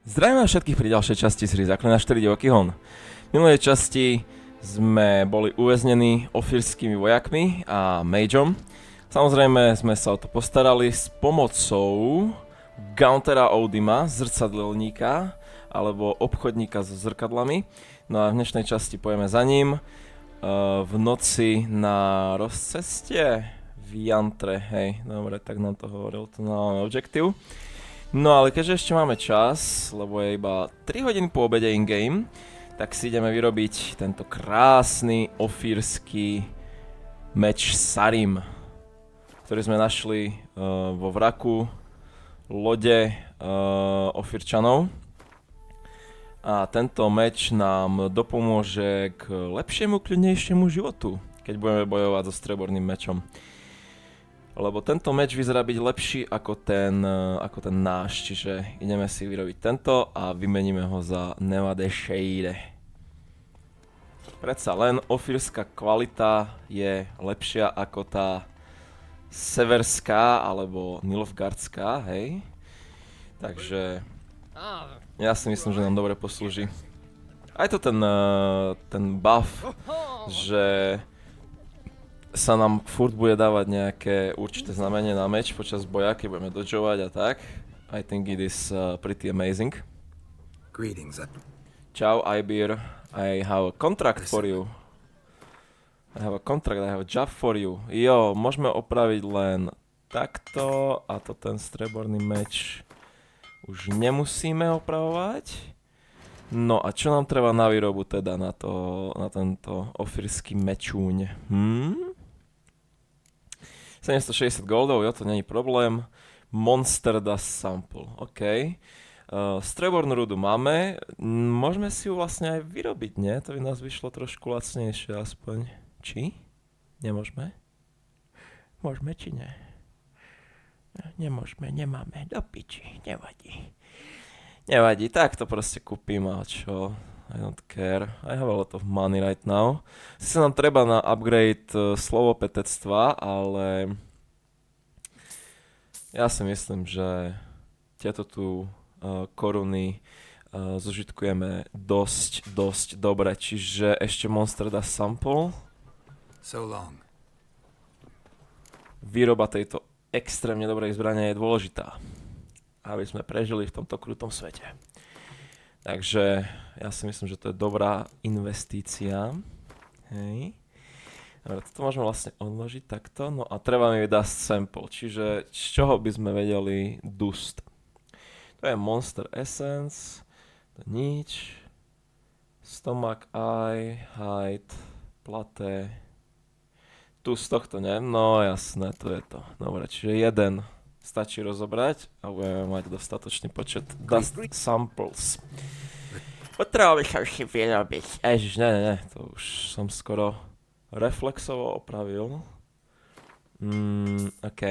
Zdravím vás všetkých pri ďalšej časti série Základ na 4 divoký hon. V minulej časti sme boli uväznení ofírskými vojakmi a mageom. Samozrejme sme sa o to postarali s pomocou Gauntera Odima, zrcadlelníka alebo obchodníka so zrkadlami. No a v dnešnej časti pojeme za ním. V noci na rozceste v Jantre, hej, dobre, tak nám to hovoril, to máme objektív. No ale keďže ešte máme čas, lebo je iba 3 hodiny po obede in-game, tak si ideme vyrobiť tento krásny ofírsky meč Sarim, ktorý sme našli vo vraku lode ofírčanov. A tento meč nám dopomôže k lepšiemu, kľudnejšiemu životu, keď budeme bojovať so streborným mečom. Lebo tento meč vyzerá byť lepší ako ten náš, čiže ideme si vyrobiť tento a vymeníme ho za najlepších. Predsa len ofírska kvalita je lepšia ako tá severská alebo nilfgaardská, hej. Takže ja si myslím, že nám dobre poslúži. Aj to ten buff, že sa nám furt bude dávať nejaké určité znamenie na meč počas boja, keď budeme dodžovať a tak. I think it is pretty amazing. Greetings. Ciao, Ibir. I have a contract for you. I have a job for you. Jo, môžeme opraviť len takto a to ten streborný meč už nemusíme opravovať. No a čo nám treba na výrobu teda na tento ofírsky mečúň? 760 goldov, jo, to není problém. Monster dust sample, OK. Strebornú rudu máme, môžeme si ju vlastne aj vyrobiť, nie? To by nás vyšlo trošku lacnejšie aspoň. Či? Nemôžeme? Môžeme či nie? Nemôžeme, nemáme, do piči, nevadí. Nevadí, tak to proste kúpim a čo? I don't care. I have a lot of money right now. Sice nám treba na upgrade slovopetectva, ale ja si myslím, že tieto tu koruny zužitkujeme dosť dobre. Čiže ešte Monster dust sample. So long. Výroba tejto extrémne dobrej zbrane je dôležitá, aby sme prežili v tomto krutom svete. Takže ja si myslím, že to je dobrá investícia. Hej. Dobre, toto môžeme vlastne odložiť takto. No a treba mi dust sample, čiže z čoho by sme vedeli dust. To je Monster Essence, to nič. Stomach, eye, hide, platé. Tu z tohto ne? No jasné, to je to. Dobre, čiže jeden stačí rozobrať a budeme mať dostatočný počet dust samples. Potrebovali sa už vyrobiť. Ježiš, ne, to už som skoro reflexovo opravil. OK.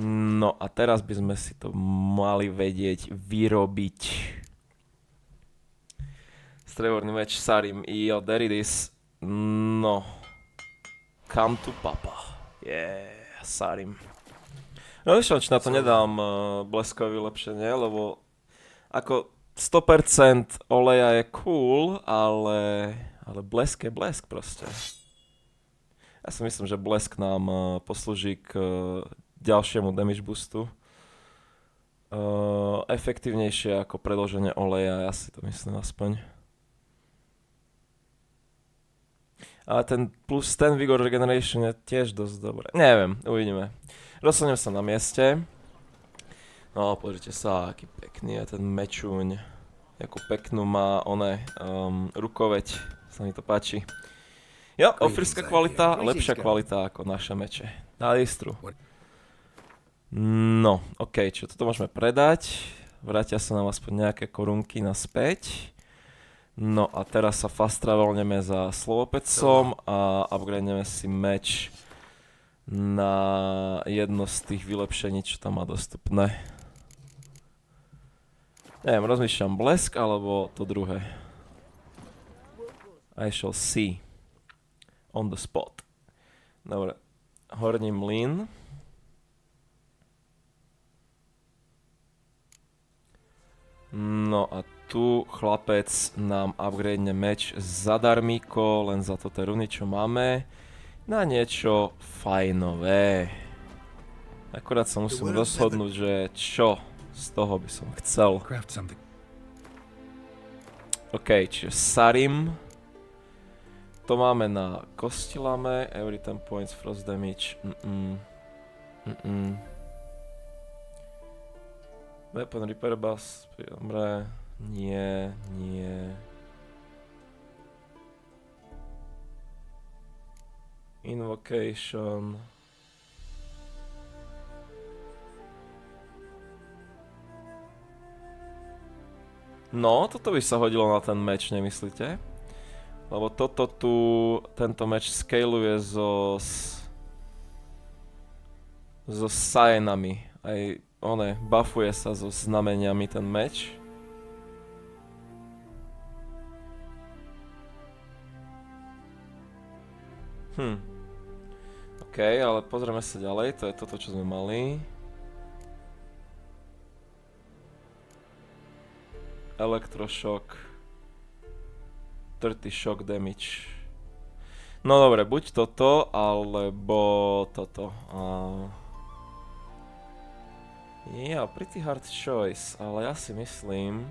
No a teraz by sme si to mali vedieť vyrobiť. Streborný meč Sarim. Jo, there it is. No. Come to papa. Yeah, Sarim. No víš, či na to nedám bleskové vylepšenie, lebo ako 100% oleja je cool, ale blesk je blesk proste. Ja si myslím, že blesk nám poslúži k ďalšiemu damage boostu. Efektívnejšie ako predĺženie oleja, ja si to myslím aspoň. Ale ten plus ten vigor regeneration je tiež dosť dobré. Neviem, uvidíme. Rozhodnem sa na mieste. No, pozrite sa, aký pekný je ten mečúň. Jakú peknú má rukoveť. Sa mi to páči. Jo, ofírska kvalita, lepšia kvalita ako naše meče. Na listru. No, OK, čo toto môžeme predať. Vrátia sa nám aspoň nejaké korunky naspäť. No a teraz sa fast travelneme za slovopecom a upgradeneme si meč na jedno z tých vylepšení, čo tam má dostupné. Neviem, rozmýšľam blesk alebo to druhé. I shall see. On the spot. Dobre, horný mlyn. No a tu chlapec nám upgradene meč zadarmíko, len za to tie runy, čo máme, na niečo fajnové. Akorát sa musím rozhodnúť, že čo z toho by som chcel. OK, čiže Sarim. To máme na kostilame, every 10 points frost damage. Weapon repair buff, dobre. Nie. Invocation. No, toto by sa hodilo na ten meč, nemyslíte? Lebo toto tu, tento meč scaluje so signami. Aj buffuje sa so znameniami ten meč. OK, ale pozrieme sa ďalej, to je toto, čo sme mali. Electroshock. 30 shock damage. No dobre, buď toto, alebo toto. Pretty hard choice, ale ja si myslím,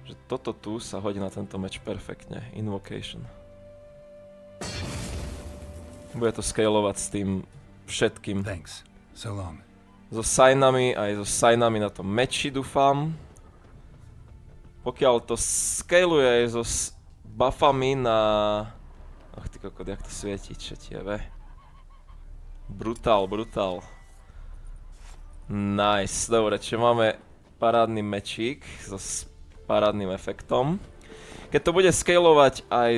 že toto tu sa hodí na tento meč perfektne. Invocation. Bude to scalovať s tým všetkým. Thanks. So long. So signami, aj so signami na tom meči, dúfam. Pokiaľ to scaluje aj so buffami na... Ach ty kokot, jak to svieti, čo tiebe. Brutál. Nice, dobre, čiže máme parádny mečík so parádnym efektom. Keď to bude scalovať aj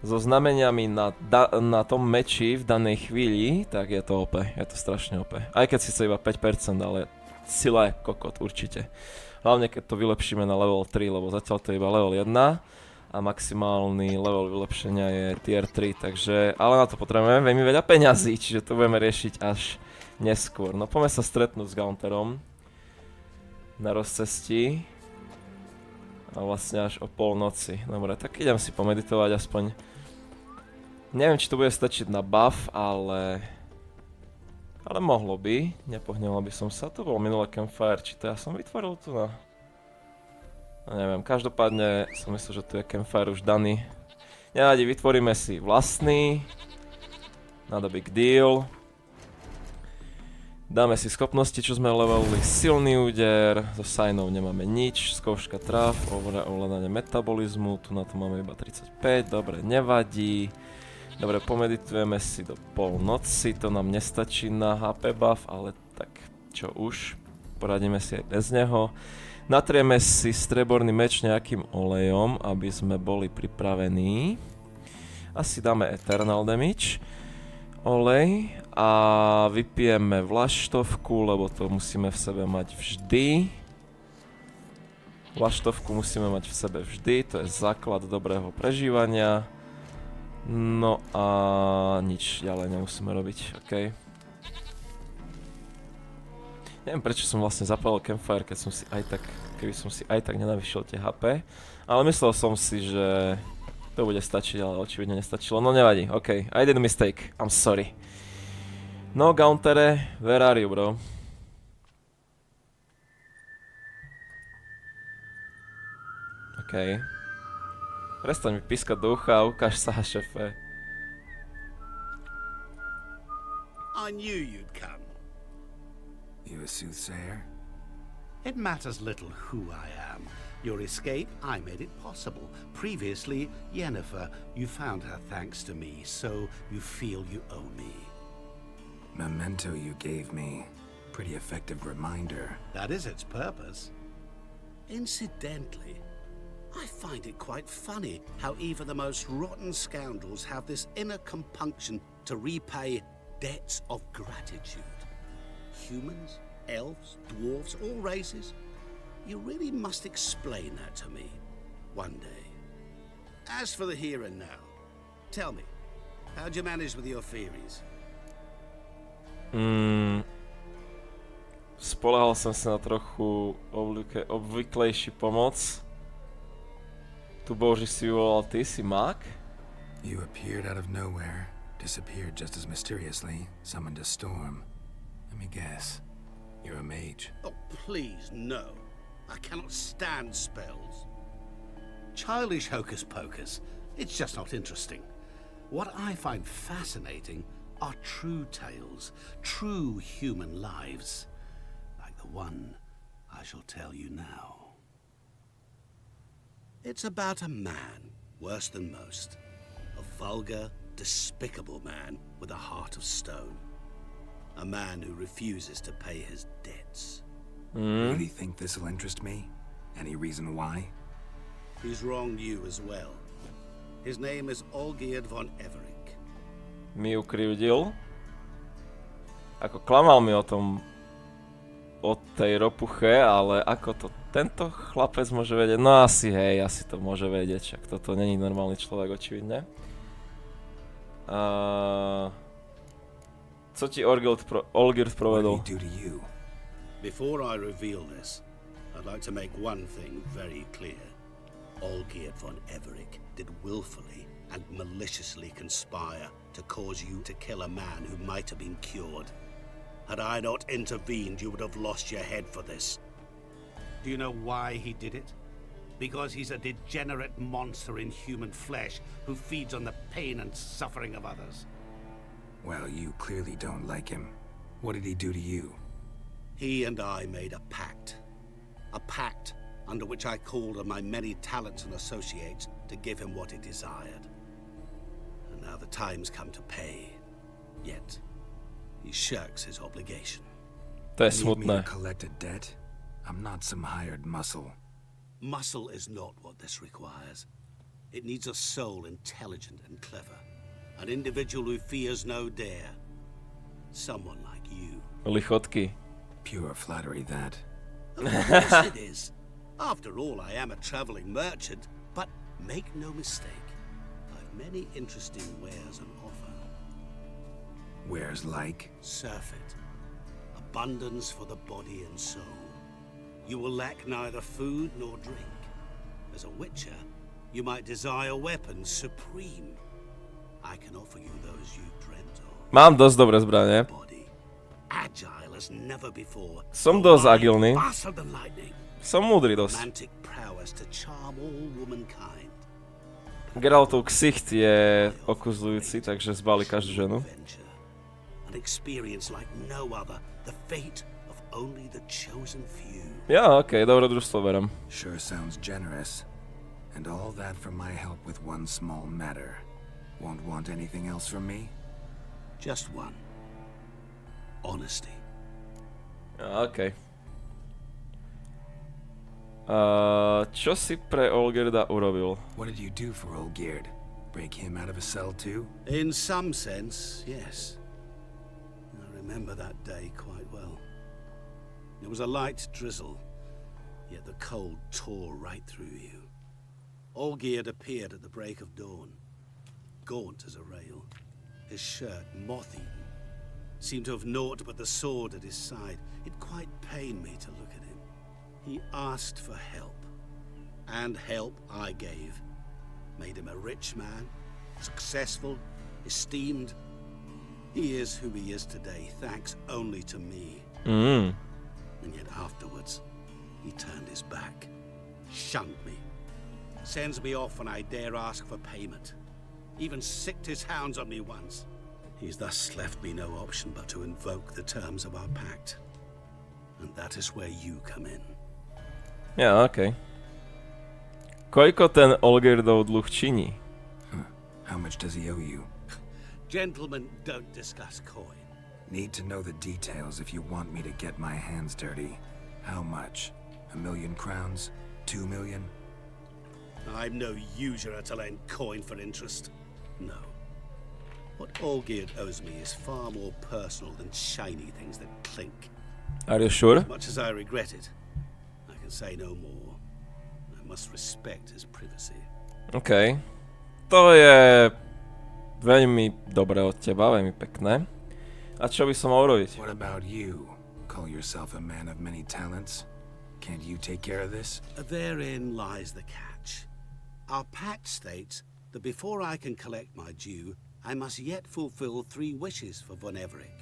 so znameniami na tom meči v danej chvíli, tak je to OP, je to strašne OP. Aj keď si iba 5%, ale sila je kokot, určite. Hlavne keď to vylepšíme na level 3, lebo zatiaľ to je iba level 1 a maximálny level vylepšenia je tier 3, takže, ale na to potrebujeme veľmi veľa peňazí, čiže to budeme riešiť až neskôr. No poďme sa stretnúť s Gaunterom na rozcestí a vlastne až o polnoci. Dobre, tak idem si pomeditovať aspoň. Neviem, či to bude stačiť na buff, ale mohlo by, nepohneval by som sa, to bol minulé campfire, či to ja som vytvoril tu na... No neviem, každopádne som myslel, že tu je campfire už daný. Nevadí, vytvoríme si vlastný, not a big deal. Dáme si schopnosti, čo sme levelili, silný úder, zo signov nemáme nič, skúška traf, ovládanie metabolizmu, tu na to máme iba 35, dobre, nevadí. Dobre, pomeditujeme si do polnoci, to nám nestačí na HP buff, ale tak čo už, poradíme si aj bez neho. Natrieme si streborný meč nejakým olejom, aby sme boli pripravení. Asi dáme Eternal Damage, olej a vypijeme vlaštovku, lebo to musíme v sebe mať vždy. Vlaštovku musíme mať v sebe vždy, to je základ dobrého prežívania. No a nič ďalej nemusíme robiť, OK. Neviem, prečo som vlastne zapálil campfire, keby som si aj tak nenavýšil tie HP. Ale myslel som si, že to bude stačiť, ale očividne nestačilo. No nevadí, OK. I did a mistake, I'm sorry. No, Gauntere, where are you, bro? OK. Prestaň mi pískať do ucha, ukáž sa, šefe. I knew you'd come. You a soothsayer? It matters little who I am. Your escape, I made it possible. Previously, Yennefer, you found her thanks to me, so you feel you owe me. Memento you gave me. Pretty effective reminder. That is its purpose. Incidentally, I find it quite funny how even the most rotten scoundrels have this inner compunction to repay debts of gratitude. Humans, elves, dwarves, all races. You really must explain that to me one day. As for the here and now, tell me, how'd you manage with your theories? Spoľahal som sa na trochu obvyklejší pomoc. Tu Boži si volal ty, si mák? You appeared out of nowhere, disappeared just as mysteriously, summoned a storm. Let me guess. You're a mage. Oh, please, no. I cannot stand spells. Childish hocus pocus. It's just not interesting. What I find fascinating are true tales, true human lives, like the one I shall tell you now. It's about a man, worse than most. A vulgar, despicable man with a heart of stone. A man who refuses to pay his debts. Really think this'll interest me? Any reason why? He's wronged you as well. His name is Olgierd von Everik. Mi ukrivdil. Ako klamal mi o tom, o tej ropuche, ale ako to tento chlapec môže vedieť? No asi hej, asi to môže vedieť, však toto není normálny človek očividne. Co ti Olgierd provedol? What did he do to you? Before I reveal this, I'd like to make one thing very clear. Olgierd von Everik did willfully and maliciously conspire to cause you to kill a man who might have been cured. Had I not intervened, you would have lost your head for this. Do you know why he did it? Because he's a degenerate monster in human flesh who feeds on the pain and suffering of others. Well, you clearly don't like him. What did he do to you? He and I made a pact. A pact under which I called on my many talents and associates to give him what he desired. And now the time's come to pay. Yet, he shirks his obligation. To je You need me to smutné. collect a debt? I'm not some hired muscle. Muscle is not what this requires. It needs a soul intelligent and clever. An individual who fears no dare. Someone like you. Lichotky. Pure flattery, that. Of course it is. After all, I am a traveling merchant. But make no mistake, I've many interesting wares on offer. Wares like? Surfeit. Abundance for the body and soul. You will lack neither food nor drink. As a witcher, you might desire weapons supreme. I can offer you those you dreamt of. Mám dosť dobré zbranie. Body, agile as never before. Som dosť Mind agilný. faster than lightning. Som múdry dosť. Romantic prowess to charm all womankind. Geraltov ksicht je okuzľujúci, takže zbali každú ženu. Adventure. An experience like no other. The fate of only the chosen few. Ja, okej, dobrodružstvo berem. Sure sounds generous. And all that for my help with one small matter. Won't want anything else from me? Just one. Honesty. Ja, okej. Čo si pre Olgierda urobil? What did you do for Olgierd? Break him out of a cell too? In some sense, yes. I remember that day quite well. It was a light drizzle, yet the cold tore right through you. Olgierd appeared at the break of dawn, gaunt as a rail, his shirt moth-eaten, seemed to have naught but the sword at his side. It quite pained me to look at him. He asked for help, and help I gave. Made him a rich man, successful, esteemed. He is who he is today, thanks only to me. And yet afterwards, he turned his back, shunned me, sends me off when I dare ask for payment, even sicked his hounds on me once. He's thus left me no option but to invoke the terms of our pact. And that is where you come in. Ja, okej. Koľko ten Olgierdov dluh činí? How much does he owe you? Gentlemen don't discuss coin. Need to know the details if you want me to get my hands dirty. How much? 1,000,000 crowns? 2,000,000? I'm no usurer to lend coin for interest. No. What Olgierd owes me is far more personal than shiny things that clink. Are you sure? Much as I regret it, I can say no more. I must respect his privacy. Okej. To je veľmi dobré od teba, veľmi pekné. A čo by som mal urobiť? What about you? call yourself a man of many talents. Can't you take care of this? Therein lies the catch. Our pact states that before I can collect my due, I must yet fulfill 3 wishes for Von Everett.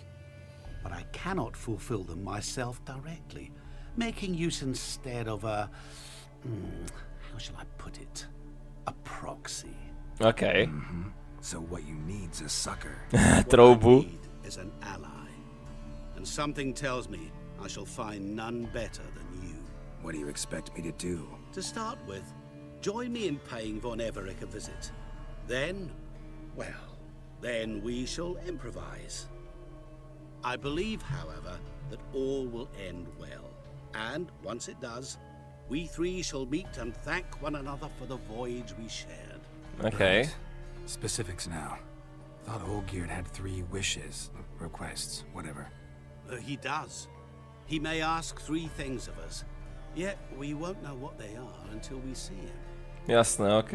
But I cannot fulfill them myself directly, making use instead of a... how shall I put it? A proxy. OK. So what you need's a sucker. What I Troubu. need is an ally. And something tells me I shall find none better than you. What do you expect me to do? To start with, join me in paying Von Everett a visit. Then, well, then we shall improvise. I believe, however, that all will end well. And once it does, we 3 shall meet and thank one another for the voyage we shared. OK. Right. Specifics now. Thought Olgierd had 3 wishes, requests, whatever. He does. He may ask 3 things of us, yet we won't know what they are until we see him. Jasné, OK.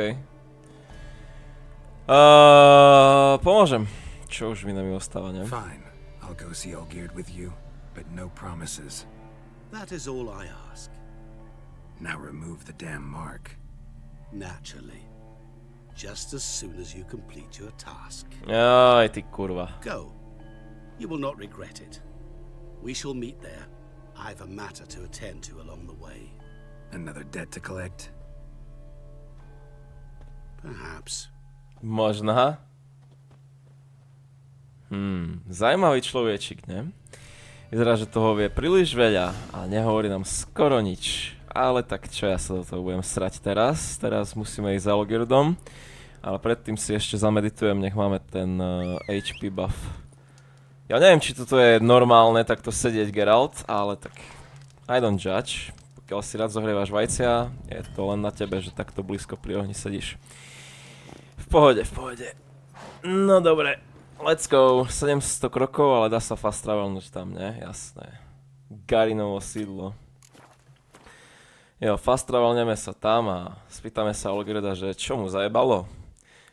Pomôžem. Čo už mi na mi ostáva, ne? Fine. I'll go see Olgierd with you, but no promises. That is all I ask. Now remove the damn mark. Naturally. Just as soon as you complete your task. Aj, ty kurva. Go. You will not regret it. We shall meet there. I've a matter to attend to along the way. Another debt to collect? Perhaps. Možná. Zajímavý človečik, ne? Vyzerá, že toho vie príliš veľa a nehovorí nám skoro nič. Ale tak čo, ja sa do toho budem srať teraz. Teraz musíme ísť za Olgierdom. Ale predtým si ešte zameditujem, nech máme ten HP buff. Ja neviem, či toto je normálne takto sedieť Geralt, ale tak I don't judge. Pokiaľ si rád zohrievaš vajcia, je to len na tebe, že takto blízko pri ohni sedíš. V pohode, v pohode. No dobre, let's go. 700 krokov, ale dá sa fast travelnúť tam, ne? Jasné. Garinovo sídlo. Jo, fast travelneme sa tam a spýtame sa Olgierda, že čo mu zajebalo.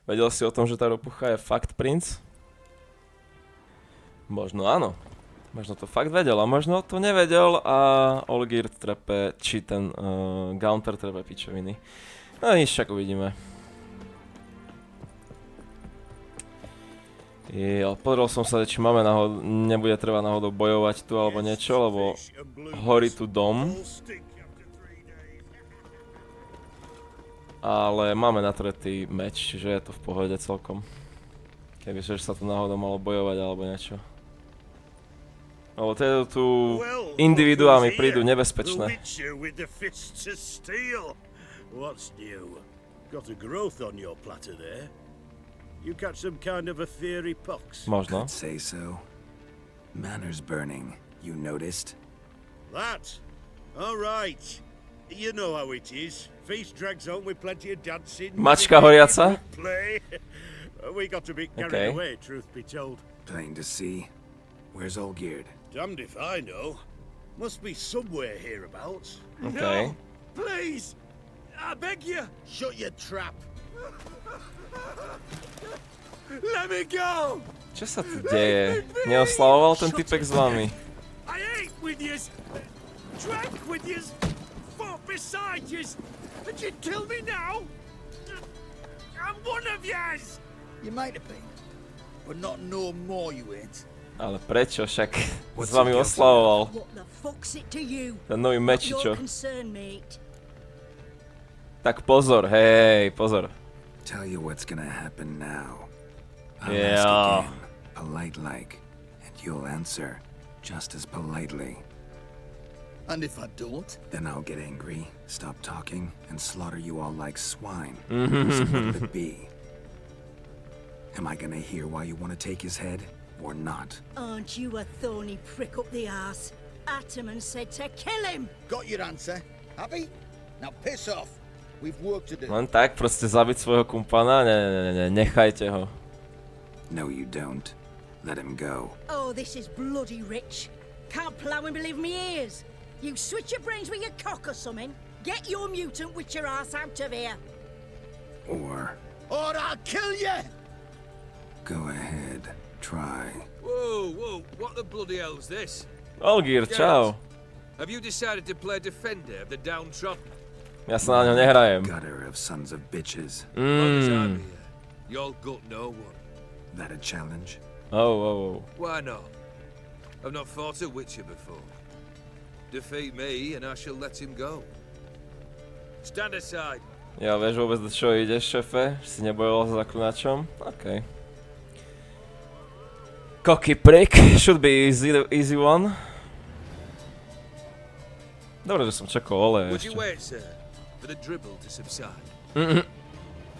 Vedel si o tom, že tá ropucha je fakt princ? Možno áno. Možno to fakt vedel a možno to nevedel a Olgierd trepe, či ten Gaunter trepe pičoviny. No nič, však uvidíme. Jo, pozrel som sa, či máme nebude treba náhodou bojovať tu alebo niečo, lebo horí tu dom. Ale máme natretý meč, čiže je to v pohode celkom. Kebyže sa tu náhodou malo bojovať alebo niečo. Lebo teda tu individuálmi prídu nebezpečné. What's new? Got a growth on your platter there. You catch some kind of a fiery pox? Možno. Could say so. Manor's burning. You noticed? That? All right. You know how it is. Feast drags on with plenty of dancing. Mačka horiaca? Play. We got a bit carried away, truth be told. Plain to see. Where's Olgierd? Damned if I know. Must be somewhere hereabouts. Okay. No, please. I beg you. Shut your trap. Let me go. Čo sa tu deje? Neoslavoval ten typek s vami? I ate with yous, drank with yous, fought beside yous, and you'd kill me now? I'm one of yous! You might have been, but not no more you ain't. Ale prečo však s vami oslavoval? What the fuck's it to you? Ten nový Not mečičo. your concern, mate. Tak pozor, hej, pozor. Tell you what's gonna happen now. I'll Yeah. ask again, polite-like, and you'll answer just as politely. And if I don't? Then I'll get angry, stop talking, and slaughter you all like swine. Mhm. So what'll it be? Am I gonna hear why you want to take his head, or not? Aren't you a thorny prick up the arse? Ataman said to kill him. Got your answer. Happy? Now piss off. We've work to do. Len tak proste zabiť svojho kumpana? Ne, nechajte ho. No, you don't. Let him go. Oh, this is bloody rich. Can't plough and believe me ears. You switch your brains with your cock or something. Get your mutant witcher ass out of here. Or I'll kill you! go ahead, try. Whoa, what the bloody hell's this? Olgir, čau. Have you decided to play defender of the downtrodden? Ja sa na ňo nehrajem. Gutter of sons of bitches. Long as I'm here, you'll gut no one. That a challenge? Oh. Why not? I've not fought a Witcher before. Defeat me and I shall let him go. Stand aside. Ja vieš vôbec, do čoho ideš, šefe? Si nebojoval s zaklinačom? OK. Cocky prick. Should be easy one. Dobre, že som čakal ole Would you ešte. wait, sir, for the dribble to subside?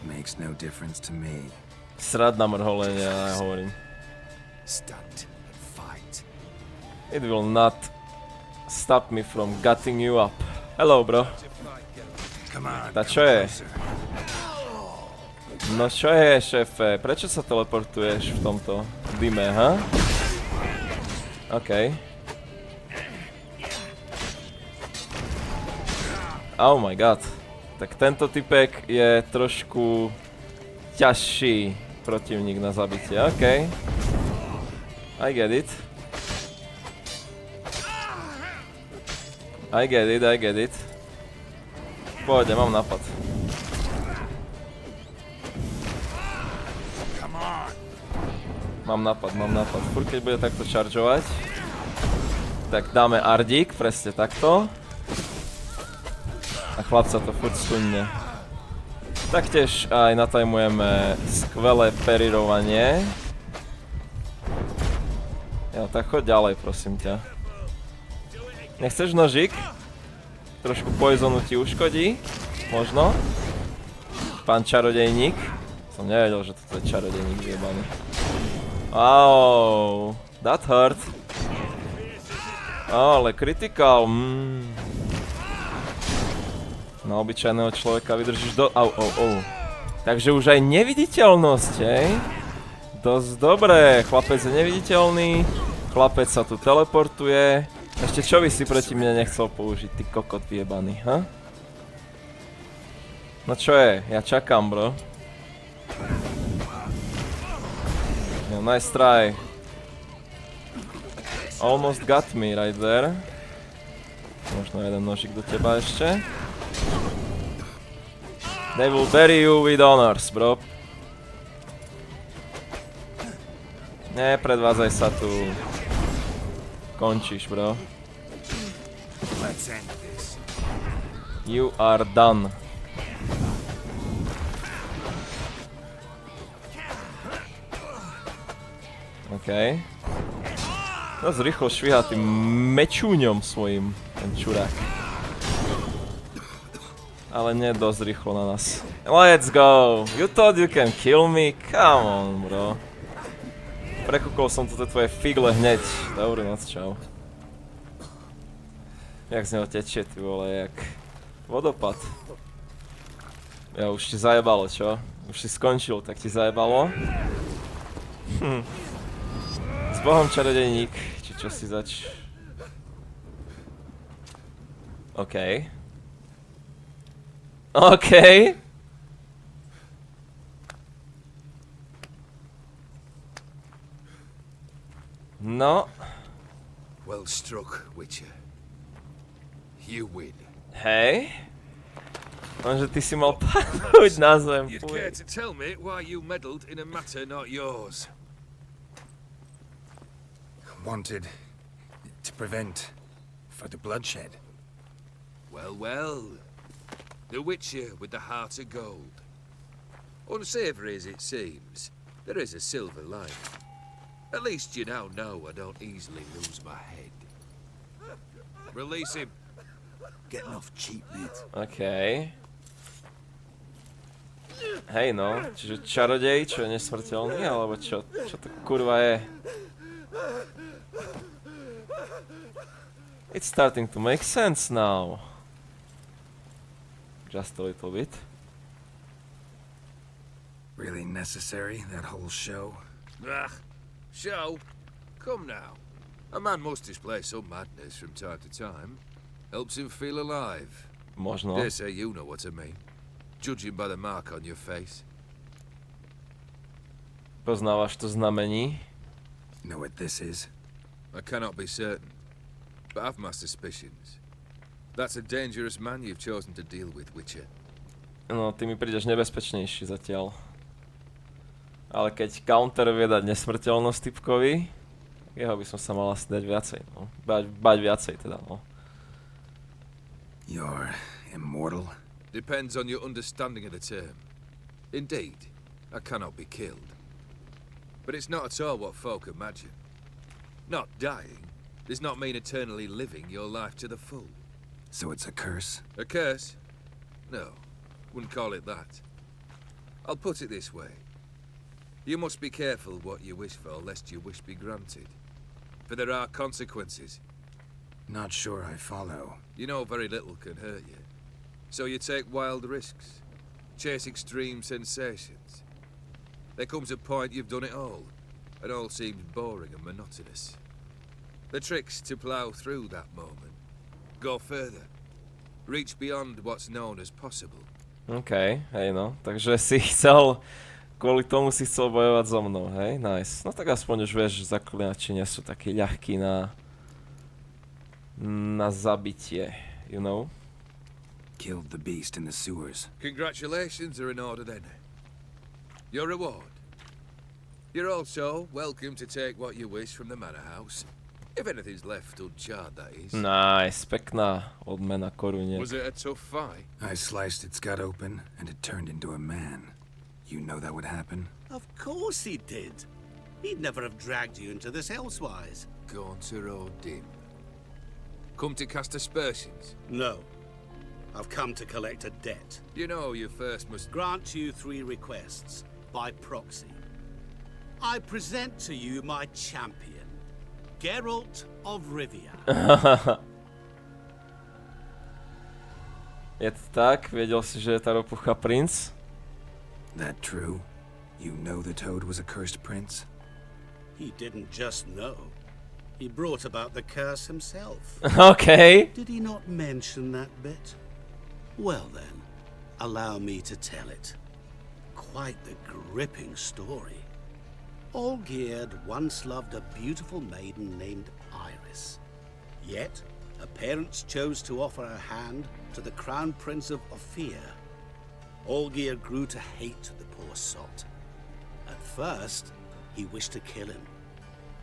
Makes no difference to me. Srad na mrholenie, ja hovorím. Stunt and fight. It will not stop me from gutting you up. Hello, bro. Come on. Tá čo je? No čo je, šéfe? Prečo sa teleportuješ v tomto dime, ha? OK. Oh my god. Tak tento typek je trošku ťažší protivník na zabitie, OK. I get it. I get it. Pôjde, mám nápad. Mám nápad. Furt keď bude takto čaržovať, tak dáme ardík, presne takto. A chlapca to furt stunne. Taktiež aj natajmujeme skvelé perirovanie. Jo, tak choď ďalej, prosím ťa. Nechceš nožík? Trošku poisonu ti uškodí? Možno? Pán čarodejník? Som nevedel, že toto je čarodejník vyjebaný. Wow, that hurt. Ale critical, Na obyčajného človeka vydržíš do... Au. Takže už aj neviditeľnosť, hej? Dosť dobré, chlapec je neviditeľný, chlapec sa tu teleportuje. Ešte čo by si proti mne nechcel použiť, ty kokot vyjebaný, ha? No čo je? Ja čakám, bro. No, nice try. Almost got me right there. Možno jeden nožík do teba ešte. They will bury you with honors, bro. Nepredvádzaj sa tu. Končíš, bro. Let's end this. You are done. OK. Dosť rýchlo švíha tým mečúňom svojím, ten čurák. Ale nie dosť rýchlo na nás. Let's go! You thought you can kill me? Come on, bro. Prekúkol som toto tvoje figle hneď. Dobrú noc, čau. Jak z neho tečie, ty vole, jak vodopad. Ja, už ti zajebalo, čo? Už si skončil, tak ti zajebalo? S Bohom čarodejník, či čo si zač... OK. No. Well struck, Witcher. You win. Hej. Lenže ty si mal padnúť na zem, You'd care to tell me why you meddled in a matter not yours? Wanted to prevent further bloodshed. Well. The Witcher with the heart of gold. Unsavory as it seems, there is a silver lining. At least you now know I don't easily lose my head. Release him. Getting off cheap, mate. OK. Hej no, čiže čarodej, čo je nesmrteľný, alebo čo? Čo to kurva je? It's starting to make sense now. Just a little bit. Really necessary, that whole show? Show? Come now. A man must display some madness from time to time. Helps him feel alive. Možno. Dare say you know what I mean. Judging by the mark on your face. Poznávaš to znamení? Know what this is? I cannot be certain. but I've my suspicions. That's a dangerous man you've chosen to deal with, Witcher. No, ty mi prídeš nebezpečnejší zatiaľ. Ale keď counter vie dať nesmrteľnosť typkovi, jeho by som sa mal asi dať viacej, no. Bať viacej teda, no. You're immortal? Depends on your understanding of the term. Indeed, I cannot be killed. But it's not at all what folk imagine. Not dying does not mean eternally living your life to the full. So it's a curse? A curse? No, wouldn't call it that. I'll put it this way. You must be careful what you wish for, lest your wish be granted. For there are consequences. Not sure I follow. You know very little can hurt you. So you take wild risks. Chase extreme sensations. There comes a point you've done it all seems boring and monotonous. The trick's to plough through that moment. Go further. Reach beyond what's known as possible. OK, hej no, takže si chcel, kvôli tomu si chcel bojovať so mnou, hej, nice. No tak aspoň už vieš, že zaklinači nie sú takí ľahkí na zabitie, you know? Killed the beast in the sewers. Congratulations are in order then. Your reward. You're also welcome to take what you wish from the manor house. If anything's left uncharred, that is. Nice, pekná odmena koruniek. Was it a tough fight? I sliced its gut open, and it turned into a man. You know that would happen? Of course he did. He'd never have dragged you into this elsewise. Gaunter Odin. Come to cast aspersions? No. I've come to collect a debt. You know you first must... Grant you 3 requests, by proxy. I present to you my champion, Geralt of Rivia. Je to tak? Vedel si, že je tá ropucha princ? That true? You know the toad was a cursed prince? He didn't just know. He brought about the curse himself. OK. Did he not mention that bit? Well then, allow me to tell it. Quite the gripping story. Olgierd once loved a beautiful maiden named Iris. Yet, her parents chose to offer her hand to the crown prince of Ophir. Olgierd grew to hate the poor sot. At first, he wished to kill him.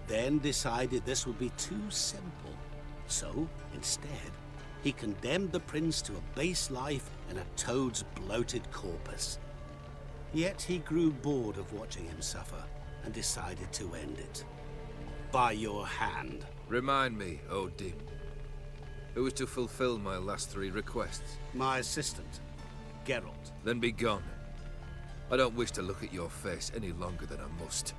Then decided this would be too simple. So, instead, he condemned the prince to a base life in a toad's bloated corpus. Yet he grew bored of watching him suffer and decided to end it. By your hand. Remind me, Odin. Who is to fulfill my last 3 requests? My assistant, Geralt. Then be gone. I don't wish to look at your face any longer than I must.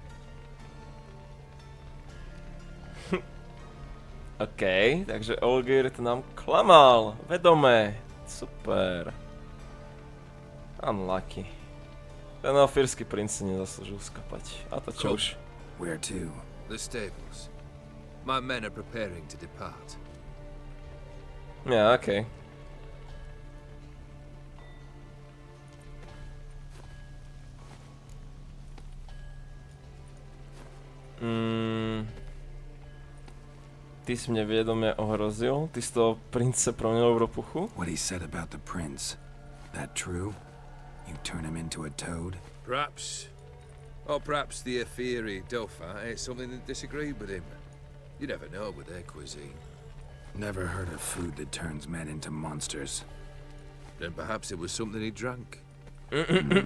OK, takže Olgierd nám klamal. Vedomé. Super. Unlucky. Ten ofírsky princ si nezaslúžil skapať. A to čo už? Where to? The stables. My men are preparing to depart. Ja, OK. Ty si mne viedome ohrozil? Ty si toho prince promenil v ropuchu? What he said about the prince. That true? You turn him into a toad? Perhaps. Or perhaps the Ophiri Dauphin ate something that disagreed with him. You never know with their cuisine. Never heard of food that turns men into monsters. Then perhaps it was something he drank. I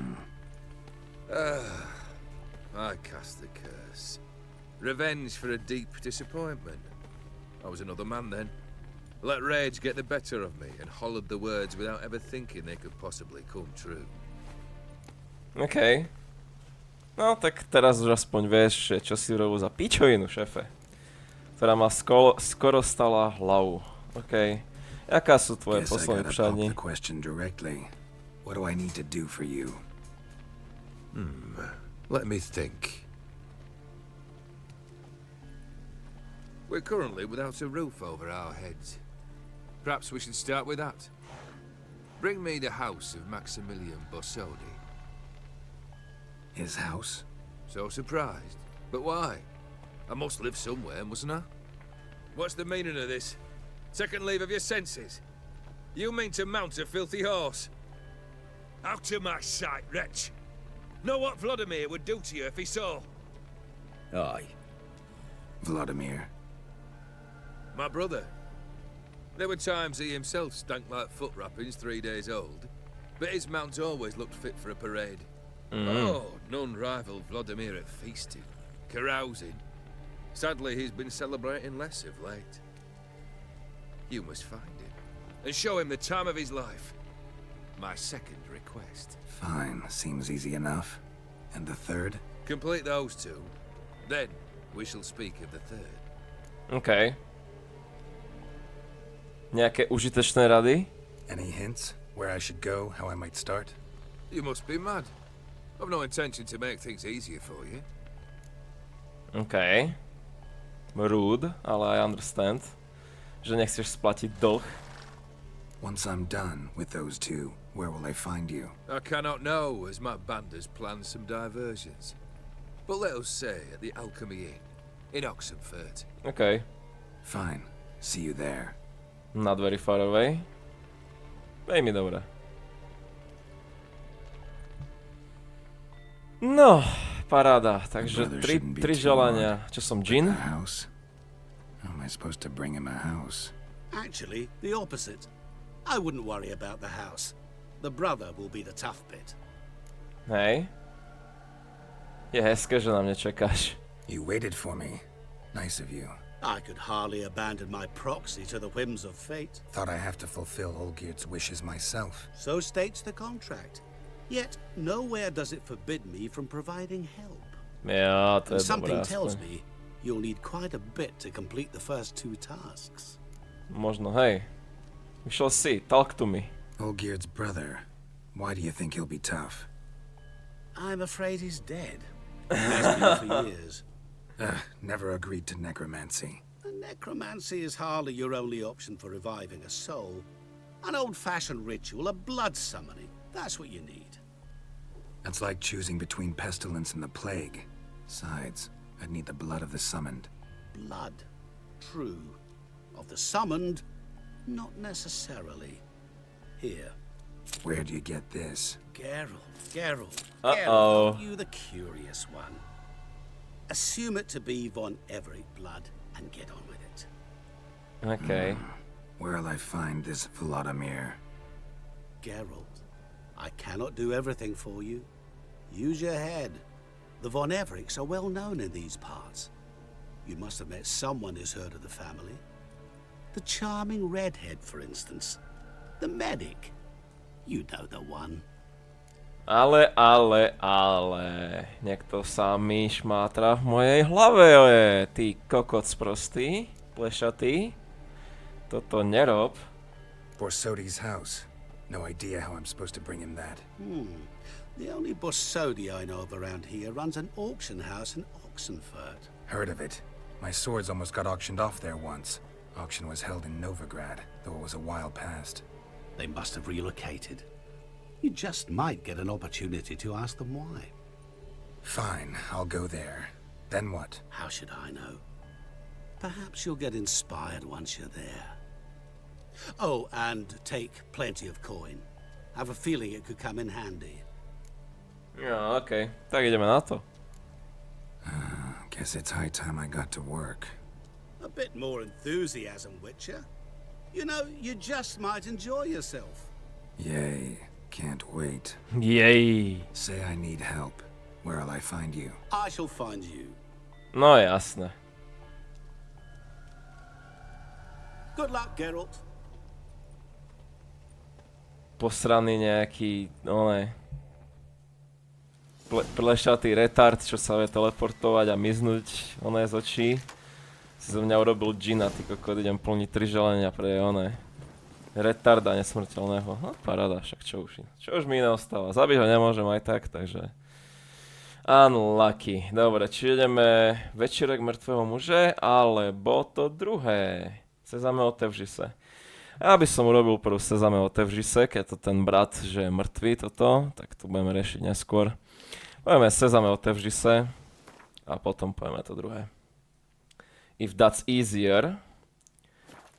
cast the curse. Revenge for a deep disappointment. I was another man then. Let rage get the better of me and hollered the words without ever thinking they could possibly come true. OK. No tak teraz už aspoň vieš, čo si robil za pičovinu, šéfe. Ktorá ma skoro stala hlavu. OK. Jaká sú tvoje posledné přání? What do I need to do for you? Let me think. We're currently without a roof over our heads. Perhaps we should start with that. Bring me the house of Maximilian Bossodi. His house? So surprised. But why? I must live somewhere, mustn't I? What's the meaning of this? Second leave of your senses. You mean to mount a filthy horse? Out of my sight, wretch. Know what Vladimir would do to you if he saw? Aye. Vladimir. My brother. There were times he himself stank like foot wrappings 3 days old, but his mount always looked fit for a parade. Oh, none rival Vladimir at feasting, carousing. Sadly, he's been celebrating less of late. You must find him, and show him the time of his life. My second request. Fine, seems easy enough. And the third? Complete those two, then we shall speak of the third. OK. Nejaké užitečné rady? Any hints? Where I should go, how I might start? You must be mad. I've no intention to make things easier for you. OK. Rude, ale I understand. Že nechceš splatiť dlh. Once I'm done with those two, where will I find you? I cannot know, as my band has planned some diversions. But let us say at the Alchemy Inn, in Oxenfurt. OK. Fine. See you there. Not very far away. Veľmi dobre. No, paráda. Takže tri želania. Čo som, džin? A house? How am I supposed to bring him a house? Actually, the opposite. I wouldn't worry about the house. The brother will be the tough bit. Hej. Je hezké, že na mne čekáš. You waited for me. Nice of you. I could hardly abandon my proxy to the whims of fate. Thought I have to fulfill Olgierd's wishes myself. So states the contract. Yet, nowhere does it forbid me from providing help. Ja, to And je something dobré tells aspoň. me you'll need quite a bit to complete the first two tasks. Možno, hej. We shall see. Talk to me. Olgierd's brother. Why do you think he'll be tough? I'm afraid he's dead. Has been for years. Never agreed to necromancy. And necromancy is hardly your only option for reviving a soul. An old-fashioned ritual, a blood summoning. That's what you need. That's like choosing between pestilence and the plague. Besides, I'd need the blood of the summoned. Blood. True. Of the summoned, not necessarily. Here. Where do you get this? Geralt. Uh-oh. Geralt, aren't you the curious one? Assume it to be von Everett blood and get on with it. OK. Where'll I find this Vladimir? Geralt, I cannot do everything for you. Use your head. The von Evericks are well known in these parts. You must have met someone who's heard of the family. The charming redhead, for instance. The medic. You know the one. Ale. Niekto sa mi šmátra v mojej hlave, ty kokot sprostý, plešatý. Toto nerob. Borsodi's house. No idea how I'm supposed to bring him that. The only Borsodi I know of around here runs an auction house in Oxenfurt. Heard of it. My swords almost got auctioned off there once. Auction was held in Novigrad, though it was a while past. They must have relocated. You just might get an opportunity to ask them why. Fine, I'll go there. Then what? How should I know? Perhaps you'll get inspired once you're there. Oh, and take plenty of coin. Have a feeling it could come in handy. No, OK. Tak ideme na to. Guess it's high time I got to work. A bit more enthusiasm, Witcher. You know, you just might enjoy yourself. Yay, can't wait. Jej. Say I need help. Where'll I find you? I shall find you. No jasné. Good luck, Geralt. Posraný nejaký, plešatý retard, čo sa vie teleportovať a miznúť, z očí. Si zo mňa urobil džina, ty kokot, idem plniť 3 želenia pre retarda nesmrteľného. No, paráda, však čo už mi iné ostáva. Zabiť ho nemôžem aj tak, takže... Unlucky. Dobre, či ideme Večírek mŕtvého muže, alebo to druhé. Sezame, otevři se. Ja by som urobil prvú Sezame, otevři se, keď to ten brat, že je mŕtvý toto, tak to budeme riešiť neskôr. Poďme Sezame, otevři se a potom poďme to druhé. If that's easier.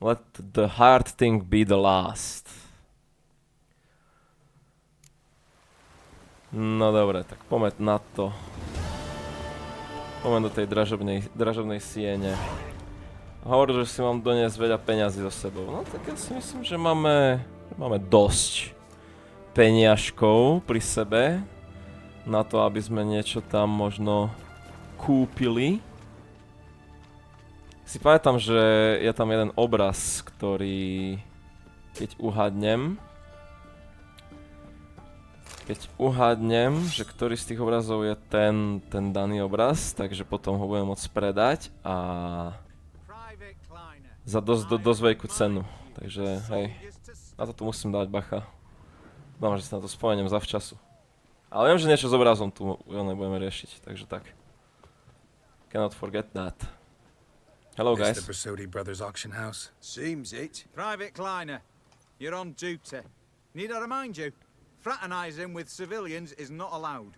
Let the hard thing be the last. No dobre, tak poďme na to. Poďme do tej dražobnej siene. Hovoril, že si mám doniesť veľa peňazí so sebou. No tak ja si myslím, že máme dosť peniažkov pri sebe na to, aby sme niečo tam možno kúpili. Si pamätám, že je tam jeden obraz, ktorý keď uhádnem, že ktorý z tých obrazov je ten daný obraz, takže potom ho budem môcť predať a za dosť veľkú cenu. Takže hej, na to tu musím dať bacha. Dúfam, že si na to spomeniem zavčasu. Ale viem, že niečo s obrazom tu budeme riešiť, takže tak. Cannot forget that. Hello guys. This the Bersodi Brothers auction house? Seems it. Private Kleiner, you're on duty. Need I remind you, fraternizing with civilians is not allowed.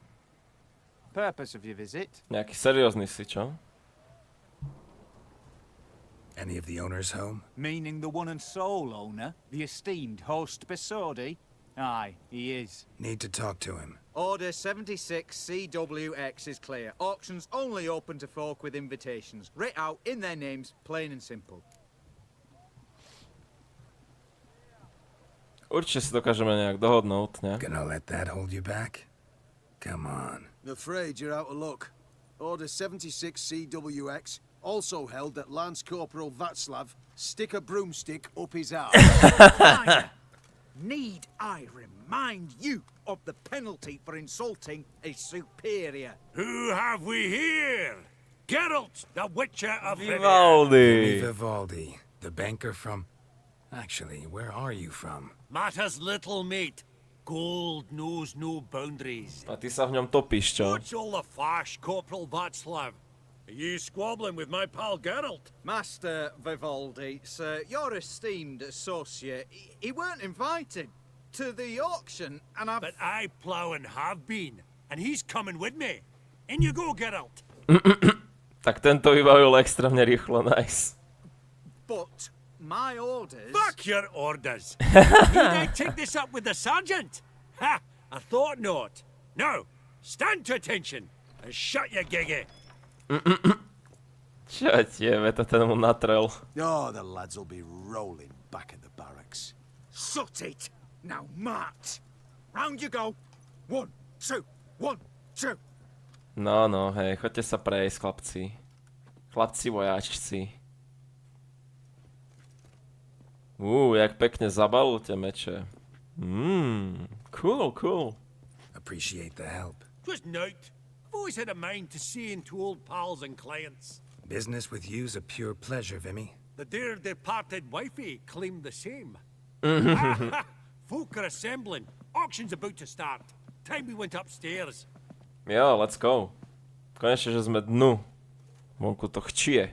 Purpose of your visit? Nejaký seriózny si, čo? Any of the owners home? Meaning the one and sole owner, the esteemed host Bersodi? Aye, he is. Need to talk to him. Order 76 CWX is clear. Auctions only open to folk with invitations. Writ out in their names, plain and simple. Určite si dokážeme nejak dohodnúť, ne? Gonna let that hold you back? Come on. I'm afraid you're out of luck. Order 76 CWX also held that Lance Corporal Václav stick a broomstick up his arse. Need I remind you of the penalty for insulting a superior? Who have we here? Geralt, the Witcher of Rivia. Vivaldi! Vivaldi, the banker from... Actually, where are you from? Matters little, mate. Gold knows no boundaries. A ty sa v ňom topíš, čo? What's all the fash, Corporal Václav? Are you squabbling with my pal Geralt? Master Vivaldi, sir, your esteemed associate, he weren't invited to the auction, and I've... But I plough and have been, and he's coming with me. In you go, Geralt. Tak tento vybavil extrémne rýchlo, nice. But my orders... Fuck your orders. Need I take this up with the sergeant? Ha! I thought not. No, stand to attention and shut your giggy. Čo tiebe, to ten mu natrel. Oh, the lads will be rolling back at the barracks. Sut it! Now march! Round you go! 1, 2, 1, 2! No, hej, choďte sa prejsť, chlapci. Chlapci vojáčci. Jak pekne zabalil tie meče. Cool. Appreciate the help. Just note. I've always had a mind to see into old pals and clients. Business with you's a pure pleasure, Vimy. The dear departed wifey claimed the same. Folk are assembling. Auction's about to start. Time we went upstairs. Jo, let's go. Konečne, že sme dnu. Vonku to chčie.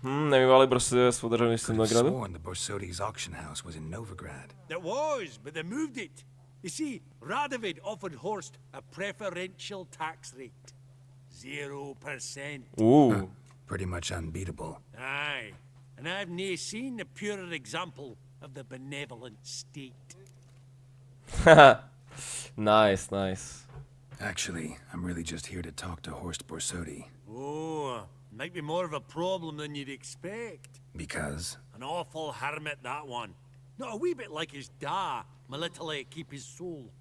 Nemývali Bersodi svoj državný Could have Novigradu? sworn the Bersodi's auction house was in Novigrad. It was, but they moved it. You see, Radovid offered Horst a preferential tax rate. 0%. Pretty much unbeatable. Aye, and I've nae seen a purer example of the benevolent state. Nice. Actually, I'm really just here to talk to Horst Bersodi. Oh, might be more of a problem than you'd expect. Because? An awful hermit, that one. Not a wee bit like his da, my little keep his soul.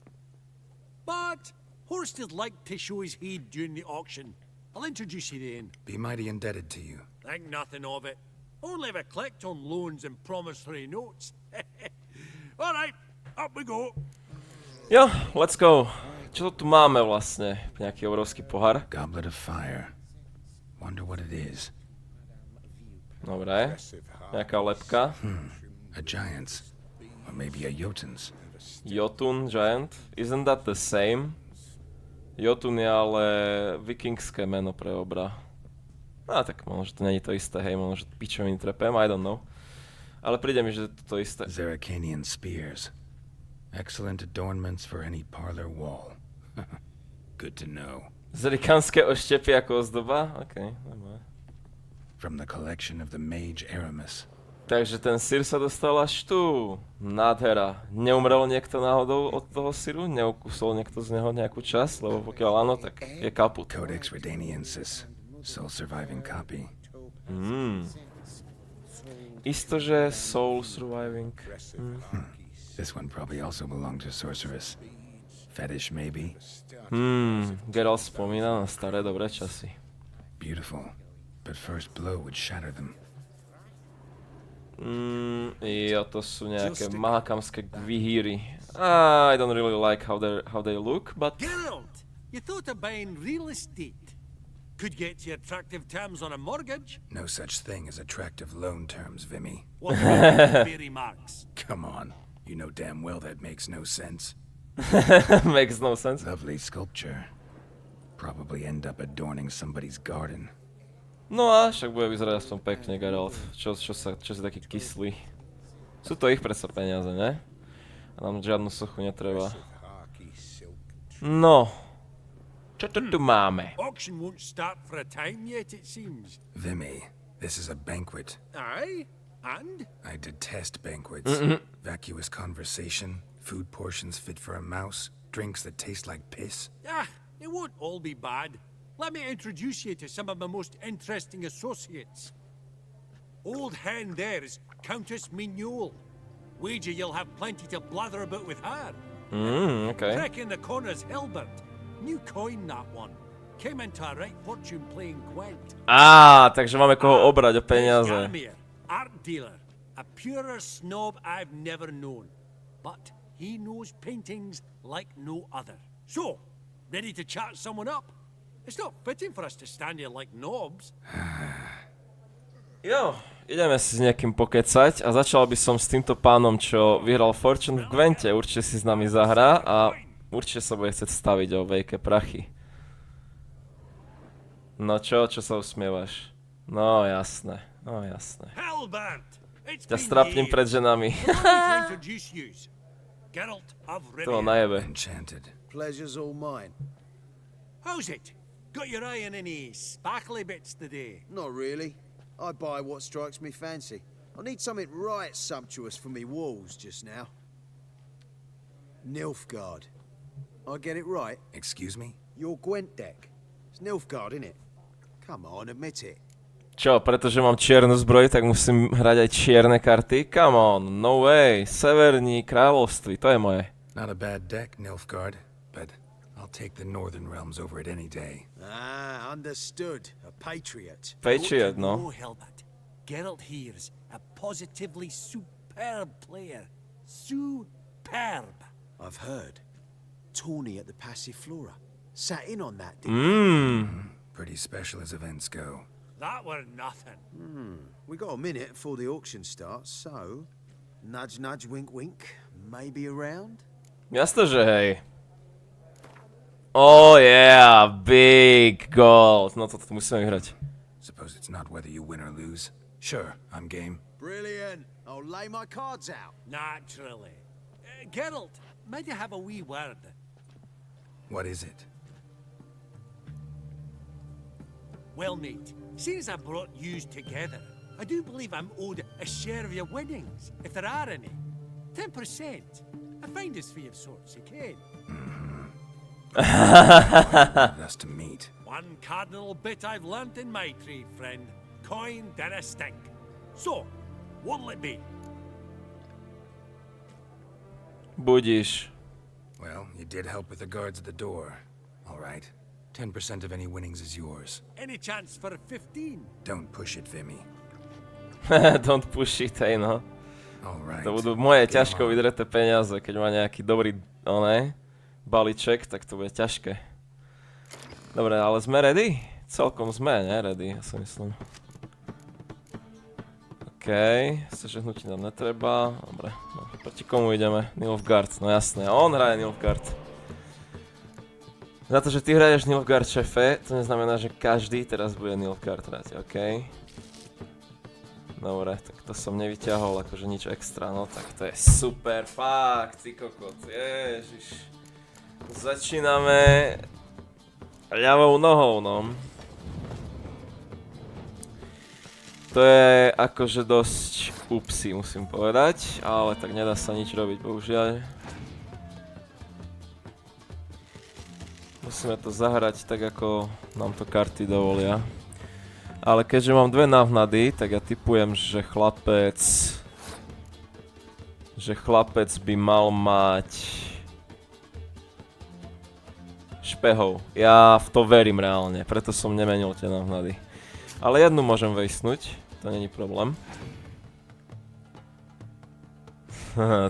But Horst is like to show his head during the auction. I'll introduce you then. Be mighty indebted to you. Think nothing of it. Only ever collect on loans and promissory notes. All right, up we go. Jo, let's go. Čo to tu máme vlastne? Nejaký obrovský pohár. Goblet of fire. Wonder what it is. Dobre. Nejaká lepka. A giant's. Or maybe a Jotun's. Jotun Giant. Isn't that the same? Jotun je ale vikingské meno pre obra. No tak možno, že to není to isté, hej, možno, že pičoviny trepem, I don't know. Ale príde mi, že je to isté. Zeracanian spears. Excellent adornments for any parlor wall. Good to know. Zerikanské oštepy ako ozdoba? Okej, dobre. From the collection of the mage Aramis. Takže ten sír sa dostal až tu. Nádhera. Neumrel niekto náhodou od toho síru? Neukusol niekto z neho nejakú časť? Lebo pokiaľ áno, tak je kaput. Codex Redaniensis. Sole surviving copy. Isto, že Soul Surviving. This one probably also belonged to Sorceress. Fetish, maybe? Geralt spomína na staré dobré časy. Beautiful. But first blow would shatter them. Jo, to sú nejaké mahakamské gwihíry. I don't really like how they look, but... Geralt, you thought of buying real estate. Could get you attractive terms on a mortgage. No such thing as attractive loan terms, Vimy. What about Berry Marks? Come on. You know damn well that makes no sense. Makes no sense. Lovely sculpture. Probably end up adorning somebody's garden. No a však bude vyzerať aspoň pekne, Geralt. Čo si taký kyslý. Sú to ich predsa peniaze, ne? A nám žiadnu sochu netreba. No. Čo tu máme? Auction won't start for a time yet, it seems. Vimy, this is a banquet. Aye? And? I detest banquets. Vacuous conversation, food portions fit for a mouse, drinks that taste like piss. Ah, it won't all be bad. Let me introduce you to some of my most interesting associates. Old hen there is Countess Mignole. Wager you'll have plenty to blather about with her. Okay. Crick in the corner's Hilbert. New coin, that one. Came into a right fortune playing gwent. Takže máme koho obrať o peniaze. Garamir, art dealer. A purer snob I've never known. But he knows paintings like no other. So, ready to chat someone up? It's not fitting for us to stand here like knobs. Jo, ideme si s nejakým pokecať a začal by som s týmto pánom, čo vyhral Fortune v Gwente. Určite si s nami zahrá a určite sa bude chcieť staviť o veľké prachy. No čo sa usmievaš? No jasné. Ťa strapním pred ženami. To najebe. Enchanted. Pleasure's all mine. How's it? Got your eye on any sparkly bits today? Not really. I buy what strikes me fancy. I need something right sumptuous for me walls just now. Nilfgaard. I get it right? Excuse me? Your Gwent deck. It's Nilfgaard, innit? Come on, admit it. Čo, pretože mám čiernu zbroj, tak musím hrať aj čierne karty? Come on, no way. Severní kráľovství, to je moje. Not a bad deck, Nilfgaard, but I'll take the northern realms over it any day. Ah, understood. A patriot. Patriot, Oh, no. Helbert. Geralt here's a positively superb player. Superb. I've heard. Tawny at the Passiflora. Sat in on that, didn't Pretty special as events go. That were nothing. We got a minute before the auction starts, so... Nudge, nudge, wink, wink. Maybe around? Jasne, že hej. Oh yeah, big gold. No toto musíme vyhrať. Suppose it's not whether you win or lose. Sure, I'm game. Brilliant. I'll lay my cards out. Naturally. Geralt, might you have a wee word? What is it? Well, mate, seeing as I brought yous together, I do believe I'm owed a share of your winnings, if there are any. 10%. A finder's fee of sorts, you can. Us to meet. One cardinal bit I've learnt in my trade, friend. Coin dinna stink. So, what'll it be? Budíš. Well, you did help with the guards at the door. All right. 10% of any winnings is yours. Any chance for a 15? Don't push it, Vimy. Don't push it, hej no. All right. To budú moje ťažko vydreté peniaze, keď má nejaký dobrý, balíček, tak to bude ťažké. Dobre, ale sme ready? Celkom sme, ne? Ready, ja si myslím. Okej, sežehnutí nám netreba. Dobre, no, proti komu ideme? Nilfgaard, no jasné, on hraje Nilfgaard. Za to, že ty hraješ Nilfgaard, šefe, to neznamená, že každý teraz bude Nilfgaard hrať, okej? Dobre, tak to som nevyťahol akože nič extra, no tak to je super, fakt, ty kokot, ježiš. Začíname ľavou nohou, no. To je akože dosť upsi, musím povedať, ale tak nedá sa nič robiť, bohužiaľ. Musíme to zahrať tak, ako nám to karty dovolia. Ale keďže mám dve návnady, tak ja tipujem, že chlapec by mal mať špehov. Ja v to verím reálne, preto som nemenil tie návnady. Ale jednu môžem vejsnúť, to není problém.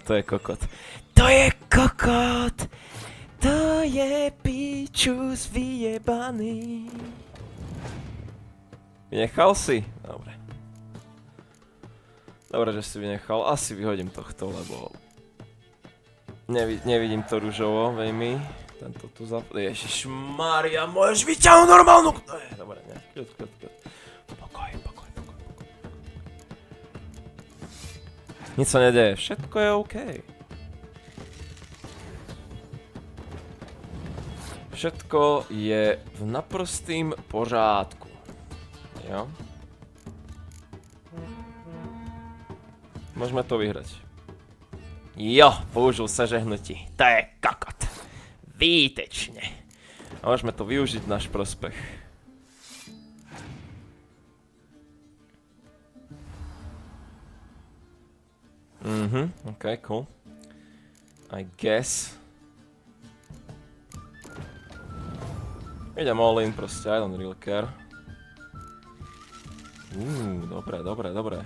To je kokot. To je kokot! To je pičus vyjebaný. Vynechal si? Dobre. Dobre, že si vynechal. Asi vyhodím tohto, lebo nevidím to ružovo veľmi. Tento tu Ježišmária, môžeš vyťahnuť normálnu... Dobre, nie. Kľud. Pokoj. Nič sa nedeje, všetko je OK. Všetko je v naprostým pořádku. Jo? Môžeme to vyhrať. Jo, použil sa žehnutí. To je kokot. Výtečne. Môžeme to využiť v náš prospech. OK, cool. I guess. Idem all in proste, I don't really care. Dobre.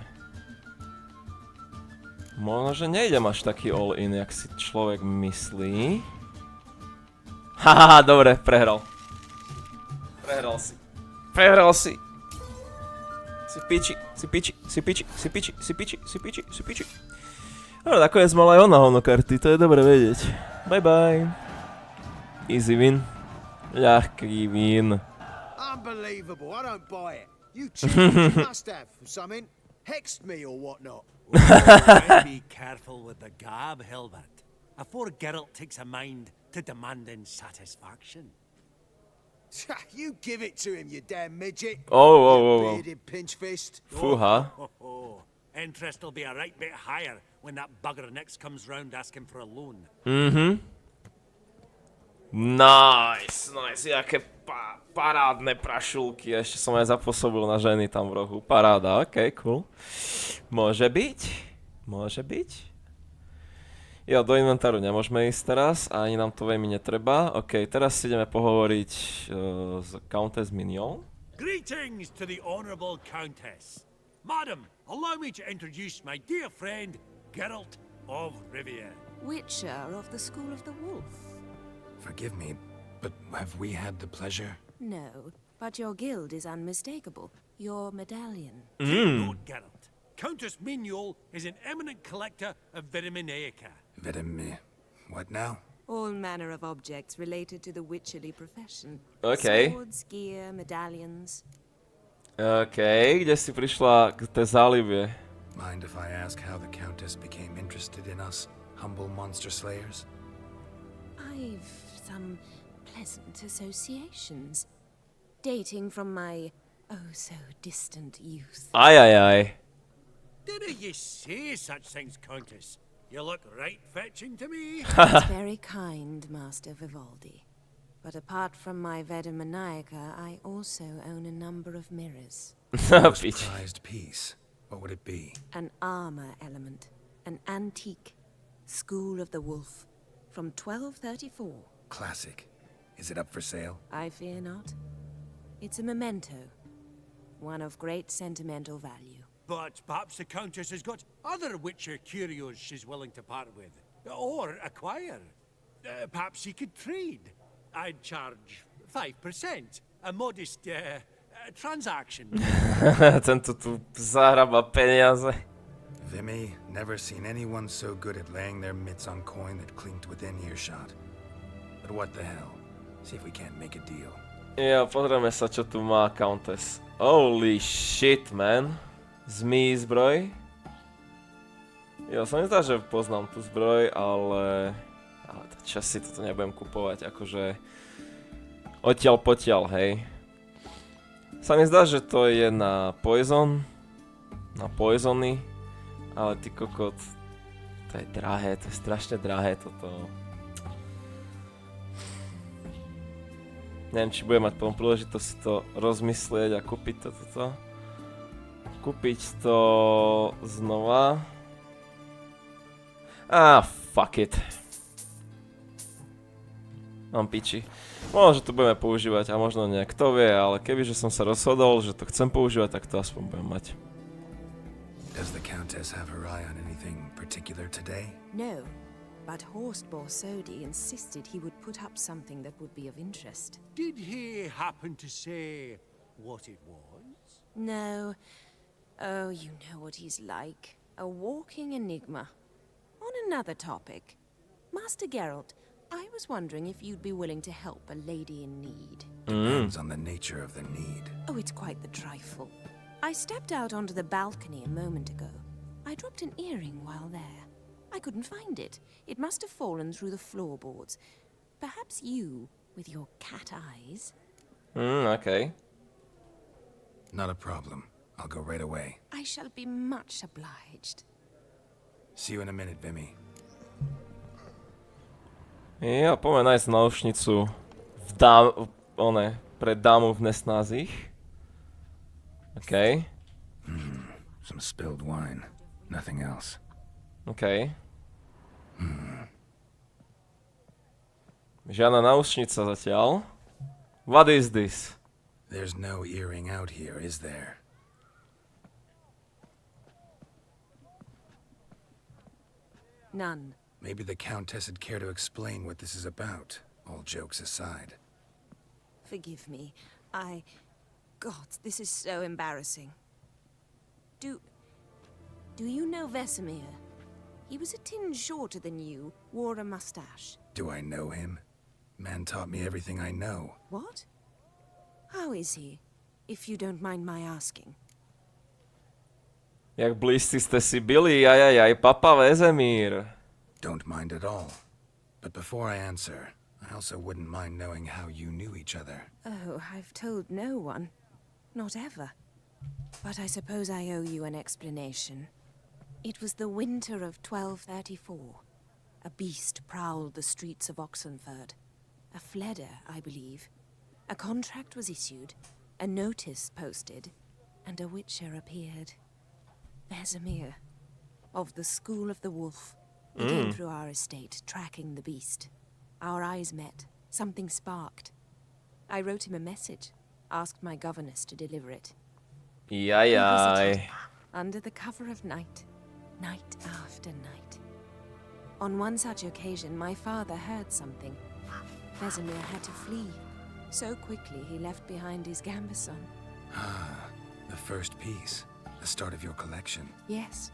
Možno, že nejdem až taký all in, jak si človek myslí. Haha, dobre, prehral. Prehral si. Si piči. Dobre, nakoniec mal aj ona hovno karty, to je dobre vedieť. Bye bye. Easy win. Ľahký win. Unbelievable, I don't buy it. You cheated, you must have something. Hexed me or whatnot. Be careful with the gab, Hilbert, afore Geralt takes a mind to demanding satisfaction. You give it to him, you damn midget. Oh. Bearded pinch fist. Fúha. Interest will be a right bit higher when that bugger next comes round asking for a loan. Nice. Jaké parádne prašulky. Ešte som aj zapôsobil na ženy tam v rohu. Paráda, ok, cool. Môže byť. Jo, do inventáru nemôžeme ísť teraz, ani nám to veľmi netreba. Ok, teraz si ideme pohovoriť s Countess Mignon. Greetings to the Honourable Countess. Madam, allow me to introduce my dear friend, Geralt of Rivia. Witcher of the School of the Wolf. Forgive me, but have we had the pleasure? No, but your guild is unmistakable. Your medallion. Note, Geralt. Countess Mignon is an eminent collector of Vitaminaica. What now? All manner of objects related to the witcherly profession. Okay. Swords, gear, medallions. OK, kde si prišla k tej záľube? Mind if I ask how the Countess became interested in us, humble monster slayers? I've some pleasant associations, dating from my oh-so-distant youth. Aj. Didn't you say such things, Countess? You look right fetching to me. That's very kind, Master Vivaldi. But apart from my Vitaminaica, I also own a number of mirrors. Most prized piece. What would it be? An armor element. An antique. School of the Wolf. From 1234. Classic. Is it up for sale? I fear not. It's a memento. One of great sentimental value. But perhaps the Countess has got other Witcher curios she's willing to part with. Or acquire. Perhaps she could trade. I'd charge 5%. A modest transaction. Tento tu zahraba peniaze. Vimy, never seen anyone so good at laying their mitts on coin that clinked within earshot. But what the hell? See if we can't make a deal. Jo, pozrieme sa, čo tu má Countess. Holy shit, man. Zmí zbroj. Jo, sa mi zdá, že poznám tú zbroj, ale čas si toto nebudem kupovať, akože odtiaľ potiaľ, hej. Sa mi zdá, že to je na poison, na poisony, ale ty kokot, to je drahé, to je strašne drahé toto. Neviem, či budem mať potom príležitosť si to rozmyslieť a kúpiť to toto. Kúpiť to znova. Fuck it. Mám piči. Možno, že to budeme používať a možno nie, kto vie, ale kebyže som sa rozhodol, že to chcem používať, tak to aspoň budem mať. Does the Countess have her eye on anything particular today? No, but Horstbore Sodi insisted he would put up something that would be of interest. Did he happen to say what it was? No. Oh, you know what he's like. A walking enigma. On another topic. Master Geralt, I was wondering if you'd be willing to help a lady in need. Depends on the nature of the need. Oh, it's quite the trifle. I stepped out onto the balcony a moment ago. I dropped an earring while there. I couldn't find it. It must have fallen through the floorboards. Perhaps you, with your cat eyes... Okay. Not a problem. I'll go right away. I shall be much obliged. See you in a minute, Vimy. Ja, poďme nájsť náušnicu pre dámu v nesnázích. OK. Some spilled wine. Nothing else. OK. Žiadna náušnica zatiaľ. What is this? There's no earring out here, is there? None. Maybe the Countess would care to explain what this is about, all jokes aside. Forgive me. God, this is so embarrassing. Do you know Vesemir? He was a tinge shorter than you, wore a mustache. Do I know him? Man taught me everything I know. What? How is he, if you don't mind my asking? Jak blízci ste si byli, ajajaj, papa Vesemir. Don't mind at all. But before I answer, I also wouldn't mind knowing how you knew each other. Oh, I've told no one. Not ever. But I suppose I owe you an explanation. It was the winter of 1234. A beast prowled the streets of Oxenford. A fleder, I believe. A contract was issued, a notice posted, and a witcher appeared. Vesemir, of the School of the Wolf. He came through our estate, tracking the beast. Our eyes met. Something sparked. I wrote him a message, asked my governess to deliver it. Jajaj. Under the cover of night, night after night. On one such occasion, my father heard something. Vesemir had to flee. So quickly, he left behind his gambeson. The first piece. The start of your collection. Yes,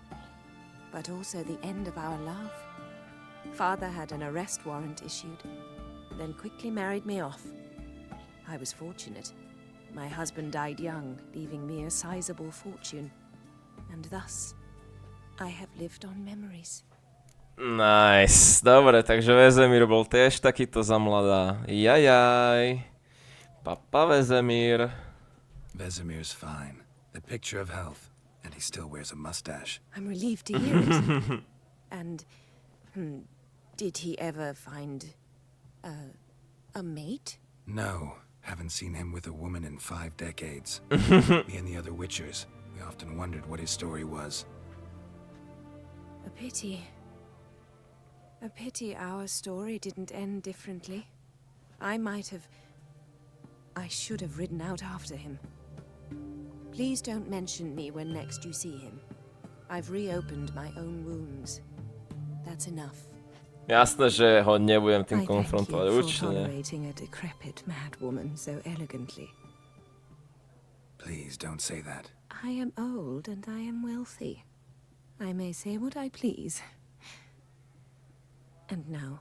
but also the end of our love. Father had an arrest warrant issued, then quickly married me off. I was fortunate. My husband died young, leaving me a sizable fortune. And thus, I have lived on memories. Nice. Dobre, takže Vesemir bol tiež takýto za mladá. Jajaj. Papa Vesemir. Vesemir's fine. The picture of health. And he still wears a mustache. I'm relieved to hear it. And, did he ever find a mate? No. Haven't seen him with a woman in 5 decades. Me and the other Witchers, we often wondered what his story was. A pity. A pity our story didn't end differently. I should have ridden out after him. Please don't mention me when next you see him. I've reopened my own wounds. That's enough. Jasné, že ho nebudem tým I thank konfrontovať, you for určite nie. tolerating a decrepit mad woman so elegantly. Please don't say that. I am old and I am wealthy. I may say what I please. And now,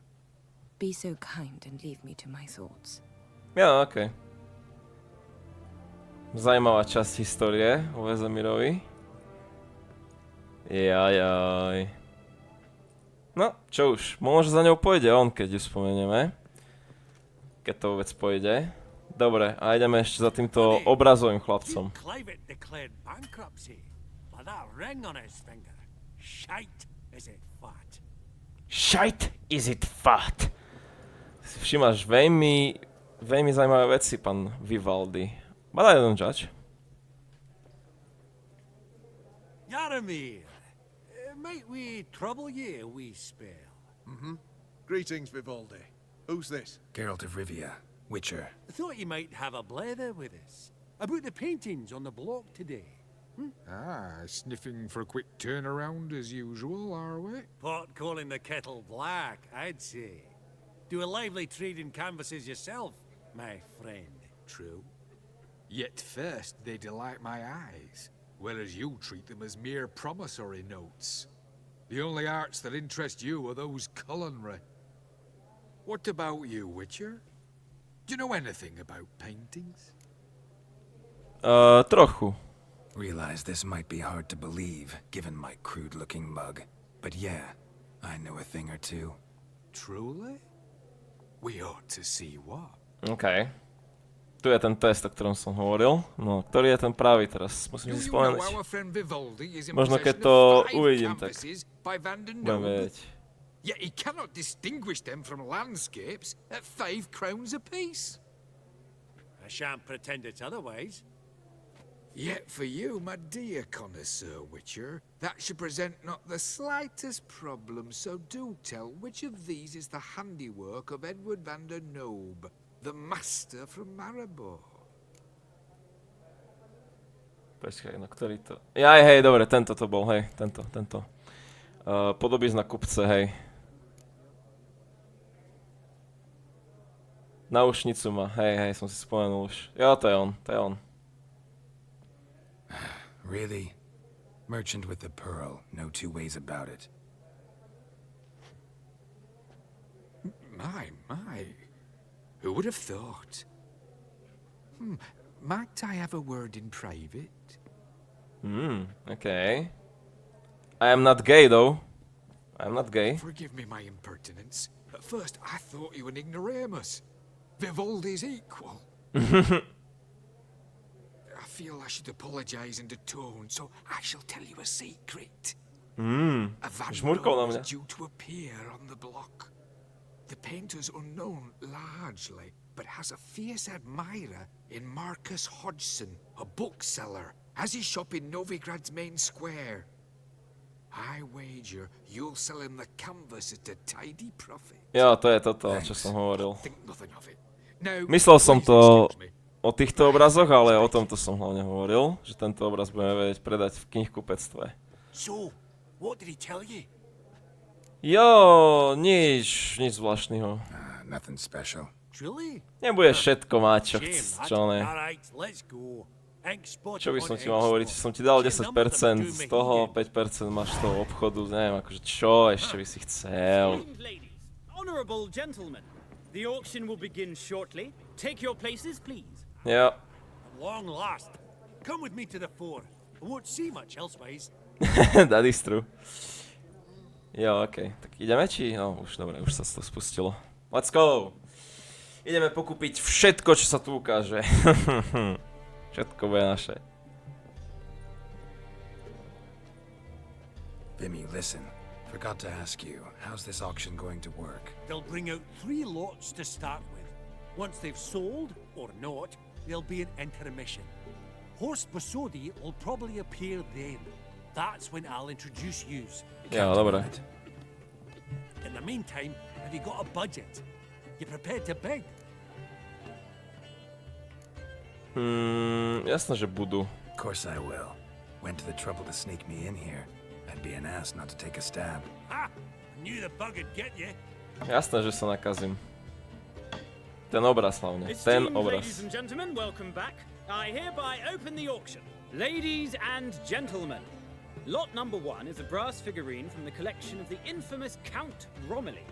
be so kind and leave me to my thoughts. Ja, okej. Zajímavá časť histórie o Vesemirovi. Jajaj. No, čo už, možno za ňou pôjde on, keď ju spomenieme. Keď to vôbec pôjde. Dobre, a ideme ešte za týmto obrazovým chlapcom. Clive declared bankruptcy. Like that ring on his finger. Shite, is it fat? Shite, is it fat? Si všimáš veľmi zaujímavé veci, pán Vivaldi. But I don't judge. Yaramir, might we trouble ye a wee spell? Greetings, Vivaldi. Who's this? Geralt of Rivia, Witcher. I thought you might have a blather with us. About the paintings on the block today. Sniffing for a quick turnaround as usual, are we? Pot calling the kettle black, I'd say. Do a lively trade in canvases yourself, my friend. True. Yet first they delight my eyes, whereas you treat them as mere promissory notes. The only arts that interest you are those culinary. What about you, Witcher? Do you know anything about paintings? Trochu. Realize this might be hard to believe, given my crude-looking mug. But yeah, I know a thing or two. Truly? We ought to see what. OK. Tu je ten test, o ktorom som hovoril. No, ktorý je ten pravý teraz? Musím si spomenúť. Možno keď to uvidím, tak budem vedieť. Yet he cannot distinguish them from landscapes at 5 crowns apiece. I shan't pretend it's otherwise. Yet for you, my dear connoisseur Witcher, that should present not the slightest problem, so do tell which of these is the handiwork of Edward van der Noob, the master from Maribor. Počkaj, no ktorý to... Hej, dobre, tento to bol, hej, tento. Podobizna kupce, hej. Náušnicu má, hej, som si spomenul už. Jo, to je on. Really? Merchant with the pearl, no two ways about it. My. Who would have thought? Might I have a word in private? Okay. I am not gay, though. I am not gay. Forgive me my impertinence. At first, I thought you an ignoramus. Vivaldi's equal. I feel I should apologize and atone, so I shall tell you a secret. A vandal is due to appear on the block. The painter's unknown largely, but has a fierce admirer in Marcus Hodgson, a bookseller, has his shop in Novigrad's main square. I wager you'll sell him the canvas at a tidy profit. Jo, to je toto, čo som hovoril. Think nothing of it. Now, Myslel som to o týchto obrazoch, ale o tomto som hlavne hovoril, že tento obraz budeme vedieť predať v knihkupectve. So, what did he tell you? Jo, nič zvláštneho. Nothing special. Truly? Nebudeš všetko mať, čo ne. Alright, let's go. Čo by som ti mal hovoriť? Som ti dal 10%, z toho 5% máš z toho obchodu, neviem, akože čo ešte by si chcel. Honorable gentlemen, the auction will begin shortly. Take your places, please. Jo. At long last. Come with me to the fore. I won't see much elsewise. That is true. Jo, okej. Tak ideme, či? No, už dobre, už sa to spustilo. Let's go! Ideme pokúpiť všetko, čo sa tu ukáže. Všetko bude naše. Vimy, listen. Forgot to ask you, how's this auction going to work? They'll bring out 3 lots to start with. Once they've sold, or not, there'll be an intermission. Horst Bosodi will probably appear then. That's when I'll introduce yous. Ja, dobre. In the meantime, have you got a budget? You prepared to beg? Jasné, že budú. Of course I will. Went to the trouble to sneak me in here. I'd be an ass not to take a stab. Ha! I knew the bug would get you. Jasné, že sa nakazím. Ten obraz hlavne. Ten obraz. Ladies and gentlemen, welcome back. I hereby open the auction. Ladies and gentlemen, lot number 1 is a brass figurine from the collection of the infamous Count Romilly.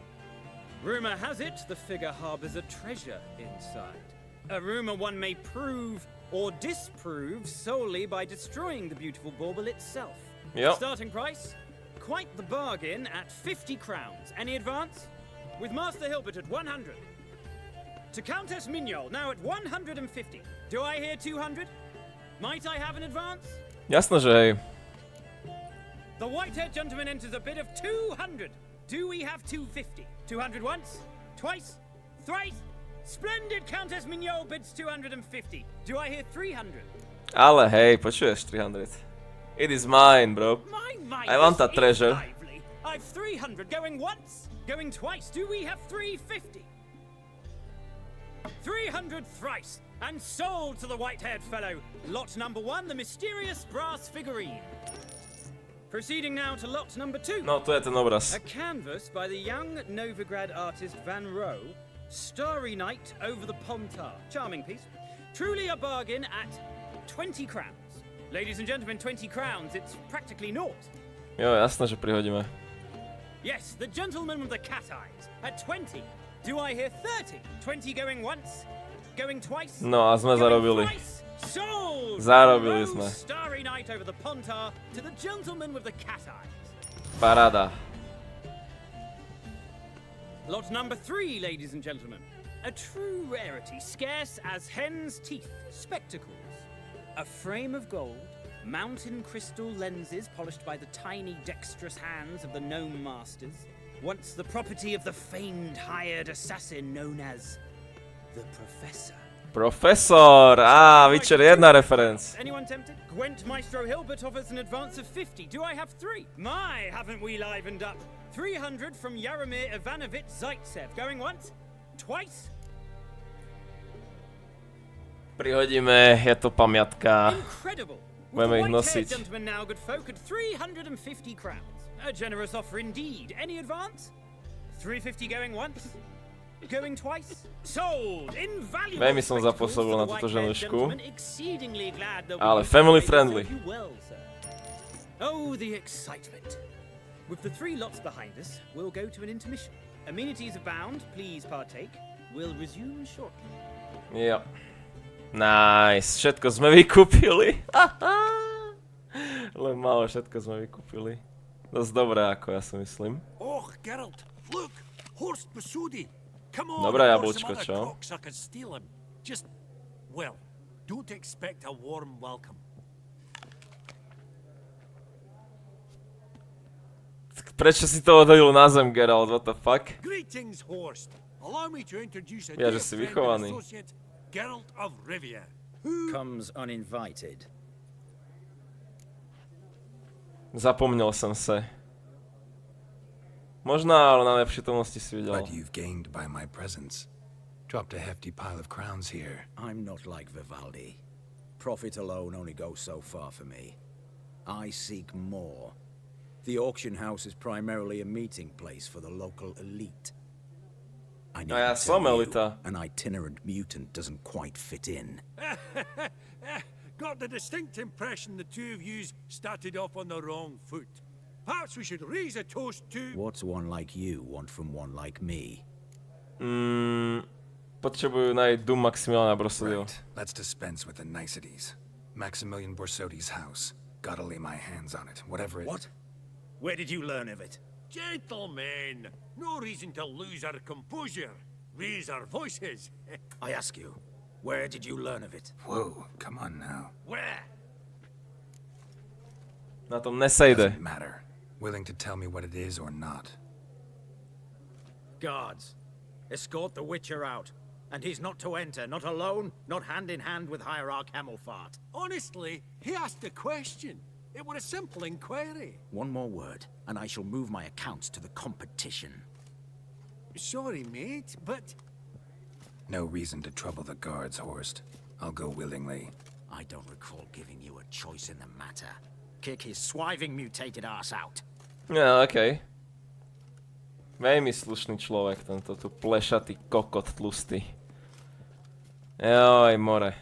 Rumor has it the figure harbors a treasure inside. A rumor one may prove or disprove solely by destroying the beautiful bauble itself. Yep. Starting price? Quite the bargain at 50 crowns. Any advance? With Master Hilbert at 100. To Countess Mignol, now at 150. Do I hear 200? Might I have an advance? Jasné, že hej. The white-haired gentleman enters a bid of 200. Do we have 250? 200 once? Twice? Thrice? Splendid Countess Mignol bids 250. Do I hear 300? Ale hej, počuješ 300. It is mine, bro. I want that treasure. Lively. I've 300 going once, going twice. Do we have 350? 300 thrice, and sold to the white-haired fellow. Lot number 1, the mysterious brass figurine. Proceeding now to lot number 2. No, to je ten obraz. A canvas by the young Novigrad artist Van Rohe, Starry Night over the Pontar. Charming piece. Truly a bargain at 20 crowns. Ladies and gentlemen, 20 crowns, it's practically naught. Jo, jasné, že prihodíme. Yes, the gentleman with the cat eyes at 20. Do I hear 30? 20 going once, going twice. No a sme zarobili. Sold! Zarobili sme. Starry Night over the Pontar to the gentleman with the cat eyes. Paráda. Lot number 3, ladies and gentlemen. A true rarity, scarce as hen's teeth. Spectacles. A frame of gold, mountain crystal lenses polished by the tiny dexterous hands of the gnome masters. Once the property of the famed hired assassin known as the Professor. Profesor! Witcher 1 reference. Anyone tempted? Gwent Maestro Hilbert offers an advance of 50. Do I have 3? My, haven't we livened up? 300 from Jaromir Ivanovich Zaitsev. Going once? Twice? Prihodíme, je to pamiatka. Incredible. Budeme ich nosiť. Gentleman now, good folk, at 350 crowns. A generous offer indeed. Any advance? 350 going once? Going twice? Sold! Invaluable! Veľmi som zapôsobil na túto ženušku. Exceedingly glad Ale family friendly. Well, sir. Oh, the excitement. With the 3 lots behind us, we'll go to an intermission. Amenities abound, please partake. We'll resume shortly. Jo. Nice, všetko sme vykúpili. Len málo všetko sme vykúpili. Dosť dobré, ako ja si myslím. Oh, Geralt, look, Horst Masudi. Come on, dobré jablčko, čo? Just, well, don't expect a warm welcome. Prečo si to odhodil na zem, Geralt? What the fuck? Greetings, Horst. Allow me to introduce a Ja, dear že si friend and vychovaný. associate, Geralt of Rivia. Comes uninvited. Zapomněl jsem se. Možná, ale na nepřítomnosti si viděl. What you've gained by my presence. Dropped a hefty pile of crowns here. I'm not like Vivaldi. Profit alone only goes so far for me. I seek more. The auction house is primarily a meeting place for the local elite. I need ja to som tell you, elita. an itinerant mutant doesn't quite fit in. Got the distinct impression the two of you started off on the wrong foot. Perhaps we should raise a toast to... What's one like you want from one like me? Potřebuju najít dům Maximiliana Borsodiho. Right. Let's dispense with the niceties. Maximilian Borsodi's house. Gotta lay my hands on it, whatever it... What? Where did you learn of it? Gentlemen, no reason to lose our composure. Raise our voices. I ask you, where did you learn of it? Whoa, come on now. Where? Na tom nesejde. Doesn't matter. Willing to tell me what it is or not. Guards, escort the Witcher out. And he's not to enter, not alone, not hand in hand with Hierarch Hamilfart. Honestly, he asked a question. It was a simple inquiry. One more word, and I shall move my accounts to the competition. Sorry, mate, but... No reason to trouble the guards, Horst. I'll go willingly. I don't recall giving you a choice in the matter. Kick his swiving mutated ass out. No, okej. Veľmi slušný človek, tento tu plešatý kokot tlustý. Joj, more.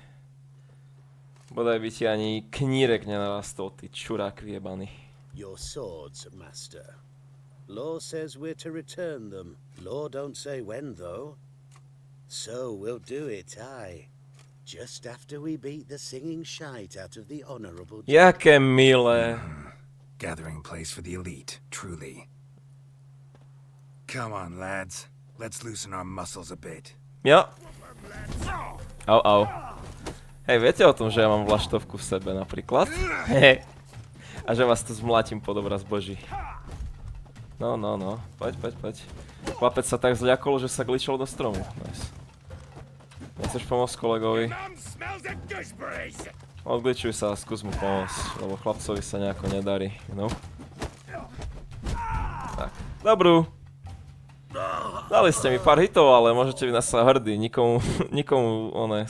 Bodaj by ti ani knírek nenarastol, ty čurák vyjebaný. Your swords, master. Law says we're to return them. Law don't say when, though. So we'll do it, aye. Just after we beat the singing shite out of the honorable... Jaké milé. Gathering place for the elite, truly. Come on, lads. Let's loosen our muscles a bit. Jo. Au, au. Hej, viete o tom, že ja mám vlaštovku v sebe napríklad? Hej. A že vás tu zmlátim pod obraz Boží. No, poď. Chlapec sa tak zľakol, že sa glitchol do stromu. Nice. Nechceš pomôcť kolegovi? Odgličuj sa a skús mu pomôcť, lebo chlapcovi sa nejako nedarí, no. Tak, dobrú. Dali ste mi pár hitov, ale môžete byť na sa hrdí, nikomu,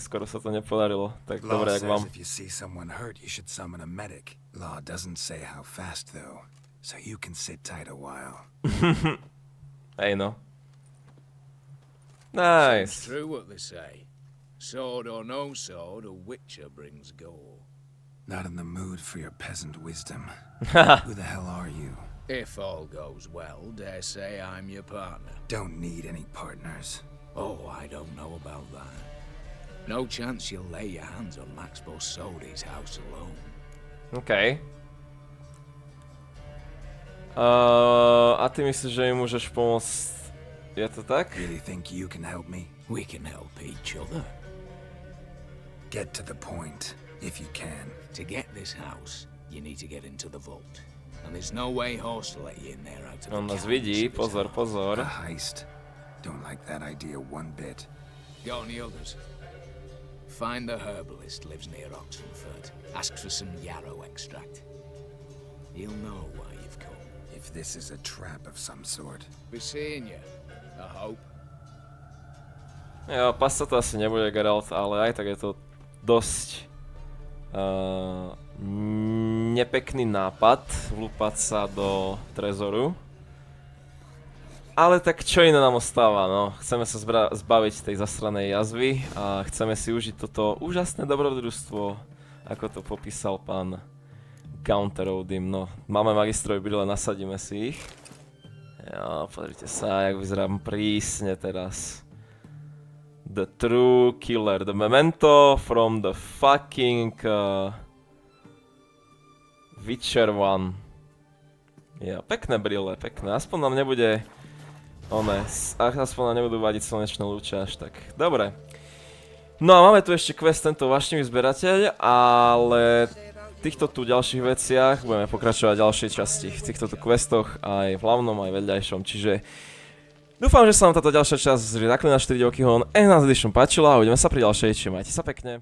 skoro sa to nepodarilo. Tak dobre, jak vám. Law doesn't say how fast though, so you can sit tight a while. Hej no. Nice. It's true what they say. Sword or no sword, a witcher brings gore. Not in the mood for your peasant wisdom. Who the hell are you? If all goes well, dare say I'm your partner. Don't need any partners. Oh, I don't know about that. No chance you'll lay your hands on Max Bossodi's house alone. OK. A ty myslíš, že im môžeš pomôcť? Je to tak? Really think you can help me? We can help each other. Get to the point, if you can. To get this house, you need to get into the vault. And there's no way Horse will let you in there out of the On nás vidí, pozor. A heist. Don't like that idea one bit. Got any others? Find the herbalist lives near Oxenford. Ask for some yarrow extract. He'll know why you've come. If this is a trap of some sort. Be seeing you, I hope. Jo, pas sa to asi nebude, Geralt, ale aj tak je to dosť nepekný nápad vlúpať sa do trezoru. Ale tak čo iné nám ostáva, no. Chceme sa zbaviť tej zasranej jazvy a chceme si užiť toto úžasné dobrodružstvo, ako to popísal pán Counterodim. No, máme magistrové brýle, nasadíme si ich. Jo, pozrite sa, jak vyzerám prísne teraz. The true killer, the memento from the fucking Witcher 1. Ja, pekné brýle, pekné, aspoň nám nebude aspoň nám nebudú vadiť slnečné lúče až tak. Dobre. No a máme tu ešte quest tento vášnivý zberateľ, ale v týchto tu ďalších veciach budeme pokračovať v ďalšej časti. V týchto tu questoch aj v hlavnom, aj vedľajšom, čiže dúfam, že sa vám táto ďalšia časť z Jedna, najlepších páčila a uvidíme sa pri ďalšej, čiže majte sa pekne.